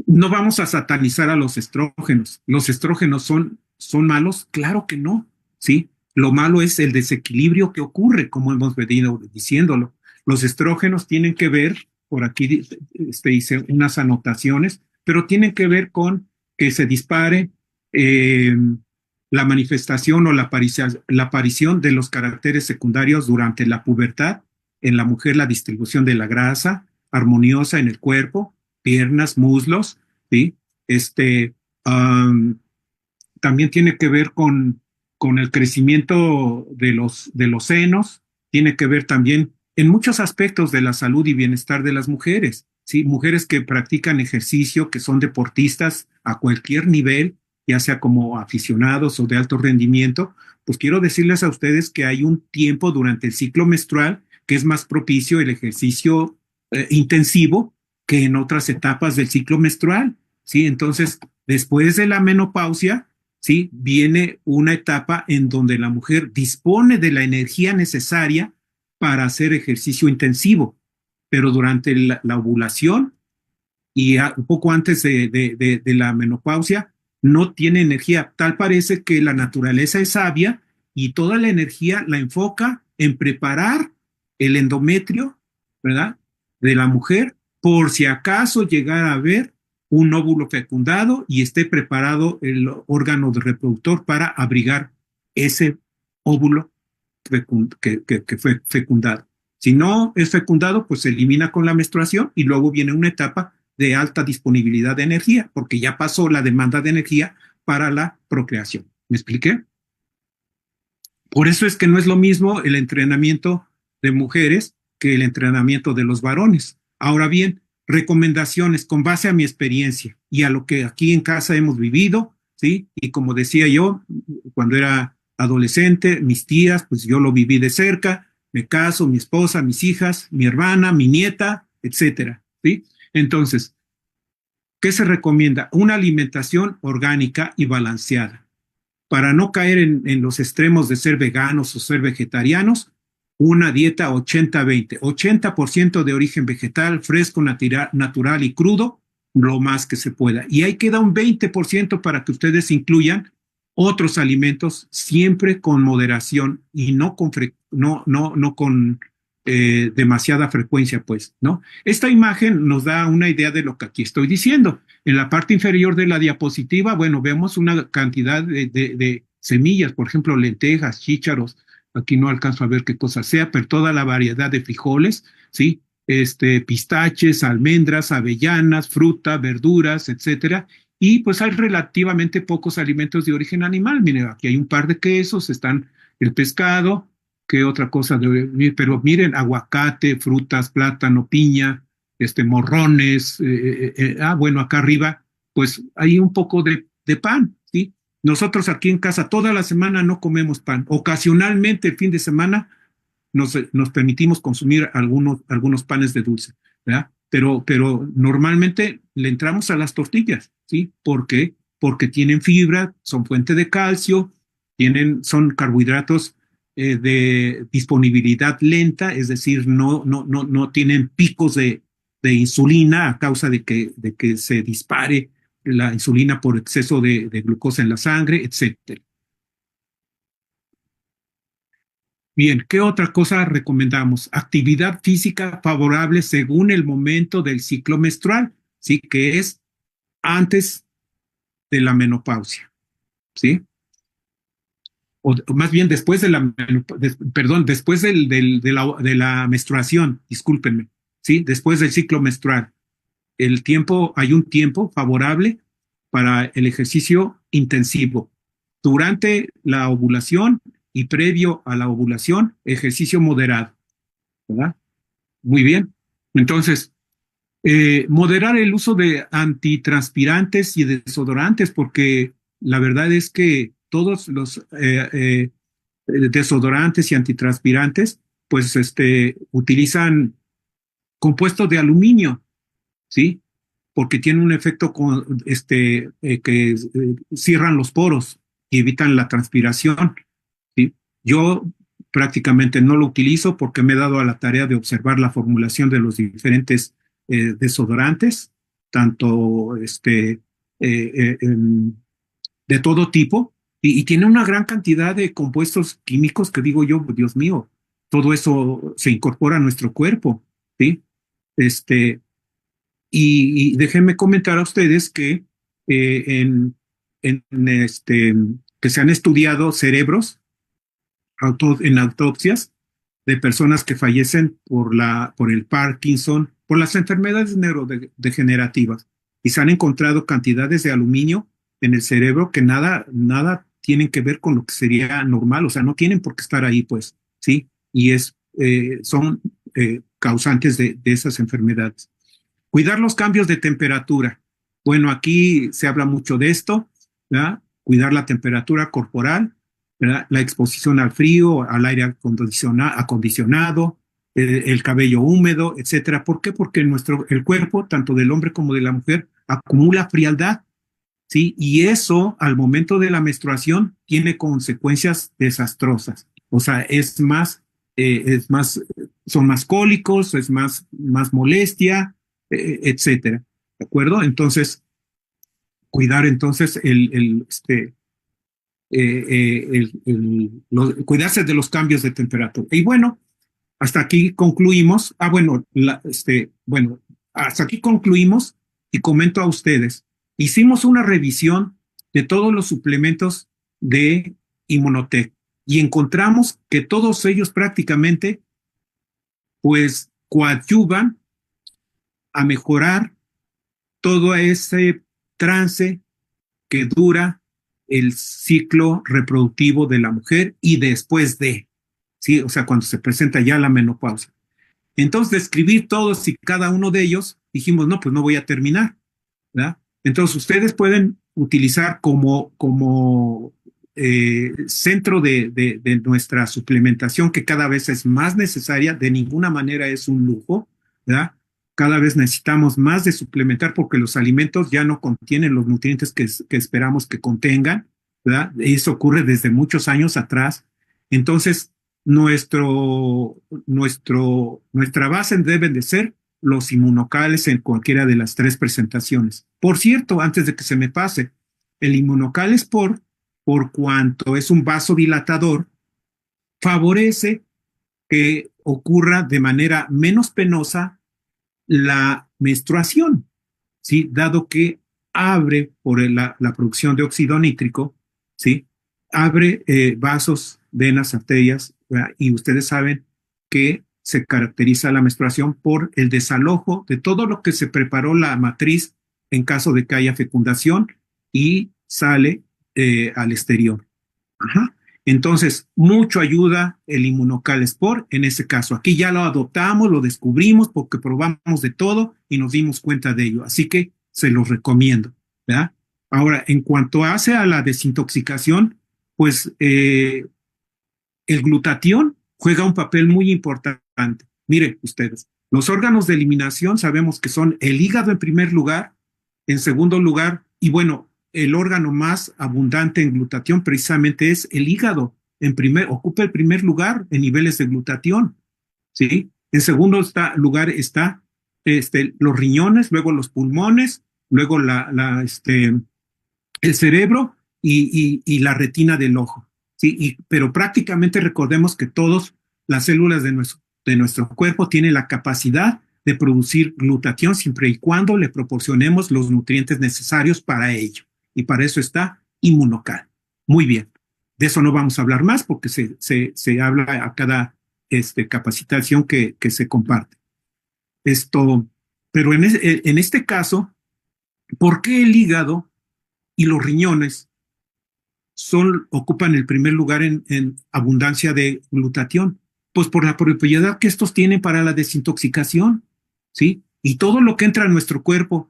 no vamos a satanizar a los estrógenos. ¿Los estrógenos son malos? Claro que no, ¿sí? Lo malo es el desequilibrio que ocurre, como hemos venido diciéndolo. Los estrógenos tienen que ver, por aquí hice unas anotaciones, pero tienen que ver con que se dispare la manifestación o la aparición de los caracteres secundarios durante la pubertad. En la mujer, la distribución de la grasa armoniosa en el cuerpo, piernas, muslos, ¿sí? Este, um, también tiene que ver con el crecimiento de los senos, tiene que ver también en muchos aspectos de la salud y bienestar de las mujeres, ¿sí? Mujeres que practican ejercicio, que son deportistas a cualquier nivel, ya sea como aficionados o de alto rendimiento, pues quiero decirles a ustedes que hay un tiempo durante el ciclo menstrual que es más propicio el ejercicio intensivo que en otras etapas del ciclo menstrual, ¿sí? Entonces, después de la menopausia, ¿sí? Viene una etapa en donde la mujer dispone de la energía necesaria para hacer ejercicio intensivo, pero durante la ovulación y un poco antes de la menopausia no tiene energía. Tal parece que la naturaleza es sabia y toda la energía la enfoca en preparar el endometrio, ¿verdad? De la mujer por si acaso llegara a haber un óvulo fecundado y esté preparado el órgano reproductor para abrigar ese óvulo que fue fecundado. Si no es fecundado, pues se elimina con la menstruación y luego viene una etapa de alta disponibilidad de energía, porque ya pasó la demanda de energía para la procreación. ¿Me expliqué? Por eso es que no es lo mismo el entrenamiento de mujeres que el entrenamiento de los varones. Ahora bien, recomendaciones con base a mi experiencia y a lo que aquí en casa hemos vivido, ¿sí? Y como decía yo, cuando era adolescente, mis tías, pues yo lo viví de cerca, me caso, mi esposa, mis hijas, mi hermana, mi nieta, etcétera, ¿sí? Entonces, ¿qué se recomienda? Una alimentación orgánica y balanceada. Para no caer en los extremos de ser veganos o ser vegetarianos, una dieta 80-20, 80% de origen vegetal, fresco, natural y crudo, lo más que se pueda. Y ahí queda un 20% para que ustedes incluyan otros alimentos siempre con moderación y no con demasiada frecuencia, pues, ¿no? Esta imagen nos da una idea de lo que aquí estoy diciendo. En la parte inferior de la diapositiva, bueno, vemos una cantidad de semillas, por ejemplo, lentejas, chícharos, aquí no alcanzo a ver qué cosa sea, pero toda la variedad de frijoles, ¿sí? Pistaches, almendras, avellanas, fruta, verduras, etcétera. Y pues hay relativamente pocos alimentos de origen animal. Miren, aquí hay un par de quesos, están el pescado, ¿qué otra cosa? Pero miren, aguacate, frutas, plátano, piña, morrones, bueno, acá arriba, pues hay un poco de pan, ¿sí? Nosotros aquí en casa toda la semana no comemos pan. Ocasionalmente el fin de semana nos permitimos consumir algunos panes de dulce, ¿verdad? Pero normalmente le entramos a las tortillas, ¿sí? ¿Por qué? Porque tienen fibra, son fuente de calcio, son carbohidratos de disponibilidad lenta, es decir, no tienen picos de insulina a causa de que se dispare la insulina por exceso de glucosa en la sangre, etcétera. Bien, ¿qué otra cosa recomendamos? Actividad física favorable según el momento del ciclo menstrual, ¿sí? Que es antes de la menopausia, ¿sí? O más bien después de perdón, después de la menstruación, discúlpenme, ¿sí? Después del ciclo menstrual. Hay un tiempo favorable para el ejercicio intensivo. Durante la ovulación y previo a la ovulación, ejercicio moderado, ¿verdad? Muy bien. Entonces, moderar el uso de antitranspirantes y desodorantes, porque la verdad es que todos los desodorantes y antitranspirantes, pues, utilizan compuesto de aluminio, ¿sí? Porque tiene un efecto que cierran los poros y evitan la transpiración, ¿sí? Yo prácticamente no lo utilizo porque me he dado a la tarea de observar la formulación de los diferentes desodorantes, tanto de todo tipo, y tiene una gran cantidad de compuestos químicos que digo yo, Dios mío, todo eso se incorpora a nuestro cuerpo, ¿sí? Este, y déjenme comentar a ustedes que que se han estudiado cerebros en autopsias de personas que fallecen por el Parkinson, por las enfermedades neurodegenerativas, y se han encontrado cantidades de aluminio en el cerebro que nada tienen que ver con lo que sería normal, o sea, no tienen por qué estar ahí, pues, ¿sí? Y son causantes de esas enfermedades. Cuidar los cambios de temperatura. Bueno, aquí se habla mucho de esto, ¿verdad? Cuidar la temperatura corporal, ¿verdad? La exposición al frío, al aire acondicionado, el cabello húmedo, etcétera. ¿Por qué? Porque el cuerpo, tanto del hombre como de la mujer, acumula frialdad, ¿sí? Y eso, al momento de la menstruación, tiene consecuencias desastrosas. O sea, son más cólicos, más molestia, etcétera. ¿De acuerdo? Entonces, cuidar entonces cuidarse de los cambios de temperatura. Y bueno, hasta aquí concluimos. Bueno, hasta aquí concluimos y comento a ustedes. Hicimos una revisión de todos los suplementos de Inmunotech y encontramos que todos ellos prácticamente pues coadyuvan a mejorar todo ese trance que dura el ciclo reproductivo de la mujer y después de, ¿sí? O sea, cuando se presenta ya la menopausia. Entonces, de escribir todos y cada uno de ellos, dijimos, no, pues no voy a terminar, ¿verdad? Entonces, ustedes pueden utilizar como centro de nuestra suplementación, que cada vez es más necesaria, de ninguna manera es un lujo, ¿verdad? Cada vez necesitamos más de suplementar porque los alimentos ya no contienen los nutrientes que esperamos que contengan, ¿verdad? Eso ocurre desde muchos años atrás. Entonces, nuestra base deben de ser los inmunocales en cualquiera de las tres presentaciones. Por cierto, antes de que se me pase, el inmunocal por cuanto es un vasodilatador, favorece que ocurra de manera menos penosa la menstruación, ¿sí? Dado que abre por la producción de óxido nítrico, ¿sí? Abre vasos, venas, arterias, ¿verdad? Y ustedes saben que se caracteriza la menstruación por el desalojo de todo lo que se preparó la matriz en caso de que haya fecundación y sale al exterior. Ajá. Entonces, mucho ayuda el Inmunocal Sport en ese caso. Aquí ya lo adoptamos, lo descubrimos porque probamos de todo y nos dimos cuenta de ello. Así que se los recomiendo, ¿verdad? Ahora, en cuanto hace a la desintoxicación, pues el glutatión juega un papel muy importante. Miren ustedes, los órganos de eliminación sabemos que son el hígado en primer lugar, en segundo lugar, y bueno, el órgano más abundante en glutatión precisamente es el hígado. Ocupa el primer lugar en niveles de glutatión, ¿sí? En segundo lugar está los riñones, luego los pulmones, luego el cerebro y la retina del ojo, ¿sí? Pero prácticamente recordemos que todas las células de nuestro cuerpo tienen la capacidad de producir glutatión siempre y cuando le proporcionemos los nutrientes necesarios para ello. Y para eso está Inmunocal. Muy bien. De eso no vamos a hablar más porque se habla a cada capacitación que se comparte. Pero en este caso, ¿por qué el hígado y los riñones ocupan el primer lugar en abundancia de glutatión? Pues por la propiedad que estos tienen para la desintoxicación, ¿sí? Y todo lo que entra a nuestro cuerpo,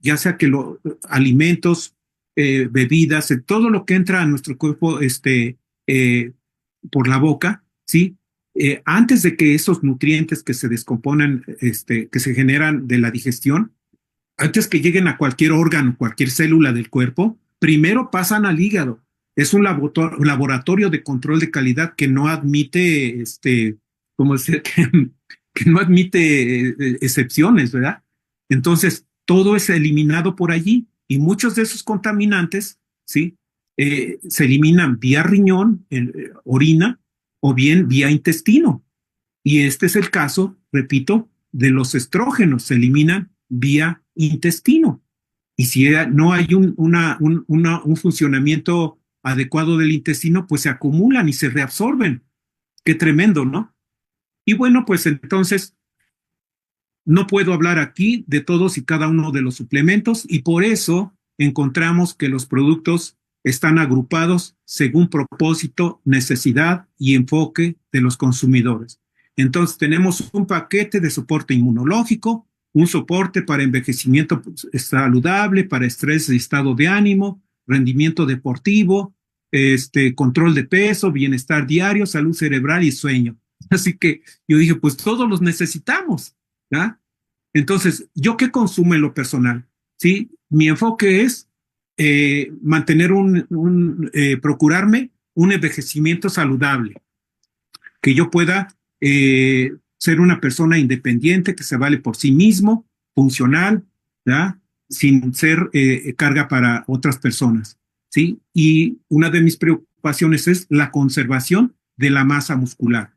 ya sea que los alimentos, bebidas, todo lo que entra a nuestro cuerpo por la boca, ¿sí? antes de que esos nutrientes que se descomponen, que se generan de la digestión, antes que lleguen a cualquier órgano, cualquier célula del cuerpo, primero pasan al hígado. Es un laboratorio de control de calidad que no admite, ¿cómo decir? Que no admite excepciones, ¿verdad? Entonces, todo es eliminado por allí y muchos de esos contaminantes, ¿sí? Se eliminan vía riñón, orina, o bien vía intestino. Y este es el caso, repito, de los estrógenos, se eliminan vía intestino. Y si no hay un funcionamiento adecuado del intestino, pues se acumulan y se reabsorben. Qué tremendo, ¿no? Y bueno, pues entonces no puedo hablar aquí de todos y cada uno de los suplementos y por eso encontramos que los productos están agrupados según propósito, necesidad y enfoque de los consumidores. Entonces tenemos un paquete de soporte inmunológico, un soporte para envejecimiento saludable, para estrés y estado de ánimo, rendimiento deportivo, control de peso, bienestar diario, salud cerebral y sueño. Así que yo dije, pues todos los necesitamos. ¿Ya? Entonces, ¿yo qué consumo en lo personal? ¿Sí? Mi enfoque es mantener procurarme un envejecimiento saludable, que yo pueda ser una persona independiente, que se vale por sí mismo, funcional, ¿ya? Sin ser carga para otras personas, ¿sí? Y una de mis preocupaciones es la conservación de la masa muscular.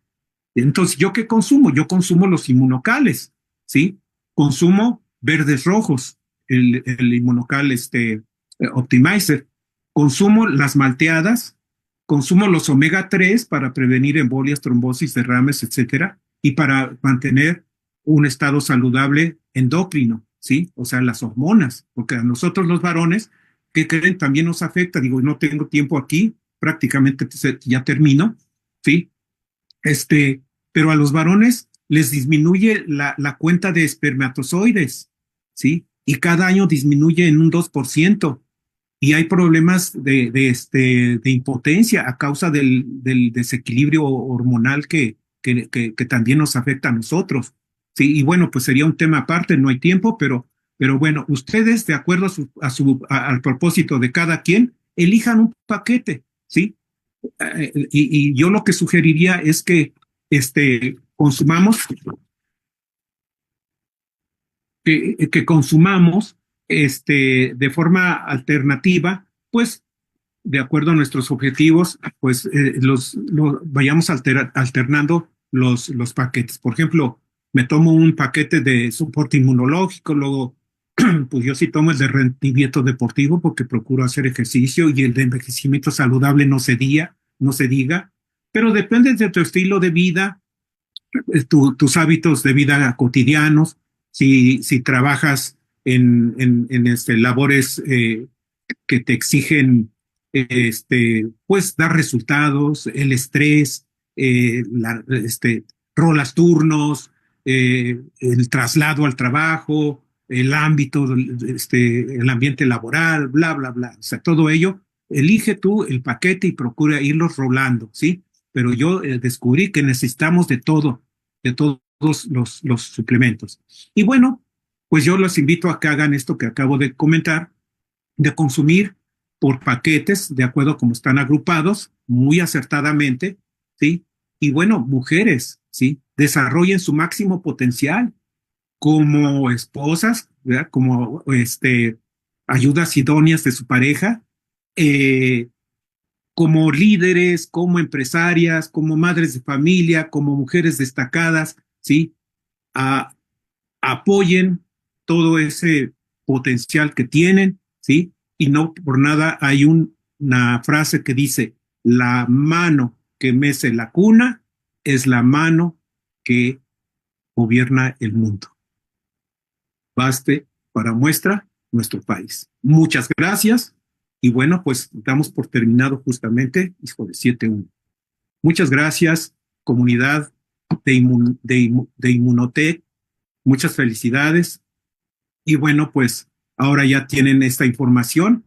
Entonces, ¿yo qué consumo? Yo consumo los inmunocales, ¿sí? Consumo verdes rojos, el inmunocal Optimizer. Consumo las malteadas, consumo los omega 3 para prevenir embolias, trombosis, derrames, etcétera, y para mantener un estado saludable endocrino, ¿sí? O sea, las hormonas, porque a nosotros los varones, ¿qué creen? También nos afecta. Digo, no tengo tiempo aquí, prácticamente ya termino, ¿sí? Pero a los varones les disminuye la cuenta de espermatozoides, ¿sí? Y cada año disminuye en un 2%. Y hay problemas de impotencia a causa del desequilibrio hormonal que también nos afecta a nosotros. Sí, y bueno, pues sería un tema aparte, no hay tiempo, pero bueno, ustedes, de acuerdo al propósito de cada quien, elijan un paquete, ¿sí? Y yo lo que sugeriría es que consumamos, que consumamos de forma alternativa, pues de acuerdo a nuestros objetivos, pues vayamos alternando los paquetes. Por ejemplo, me tomo un paquete de soporte inmunológico, luego pues yo sí tomo el de rendimiento deportivo porque procuro hacer ejercicio y el de envejecimiento saludable no se diga, pero depende de tu estilo de vida, tus hábitos de vida cotidianos, si trabajas en labores que te exigen pues dar resultados, el estrés, rolas turnos, el traslado al trabajo, el ámbito, el ambiente laboral, bla, bla, bla. O sea, todo ello, elige tú el paquete y procura irlos rolando, ¿sí? Pero yo descubrí que necesitamos de todos los suplementos. Y bueno, pues yo los invito a que hagan esto que acabo de comentar, de consumir por paquetes, de acuerdo a cómo están agrupados, muy acertadamente, ¿sí? Y bueno, mujeres, ¿sí? Desarrollen su máximo potencial como esposas, ¿verdad? Como ayudas idóneas de su pareja, eh, como líderes, como empresarias, como madres de familia, como mujeres destacadas, ¿sí? A, apoyen todo ese potencial que tienen, ¿sí? Y no por nada hay una frase que dice, la mano que mece la cuna es la mano que gobierna el mundo. Baste para muestra nuestro país. Muchas gracias y bueno, pues damos por terminado justamente, hijo de 7-1. Muchas gracias, comunidad de Inmunotech. Muchas felicidades. Y bueno, pues ahora ya tienen esta información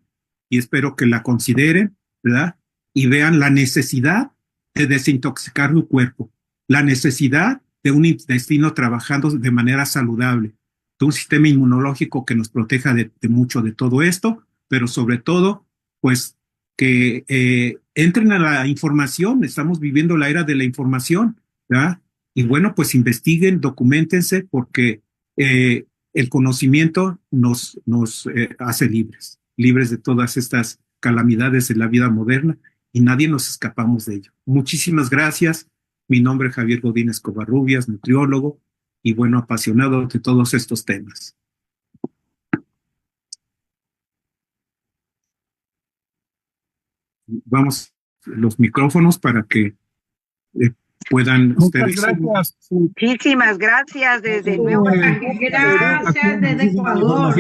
y espero que la consideren, ¿verdad? Y vean la necesidad de desintoxicar su cuerpo. la necesidad de un intestino trabajando de manera saludable, de un sistema inmunológico que nos proteja de mucho de todo esto, pero sobre todo, pues que entren a la información. Estamos viviendo la era de la información, ¿verdad? Y bueno, pues investiguen, documentense, porque el conocimiento nos hace libres de todas estas calamidades en la vida moderna, y nadie nos escapamos de ello. Muchísimas gracias. Mi nombre es Javier Godínez Covarrubias, nutriólogo y bueno, apasionado de todos estos temas. Vamos los micrófonos para que puedan ustedes. Gracias. Muchísimas gracias desde nuevo. Gracias desde Ecuador.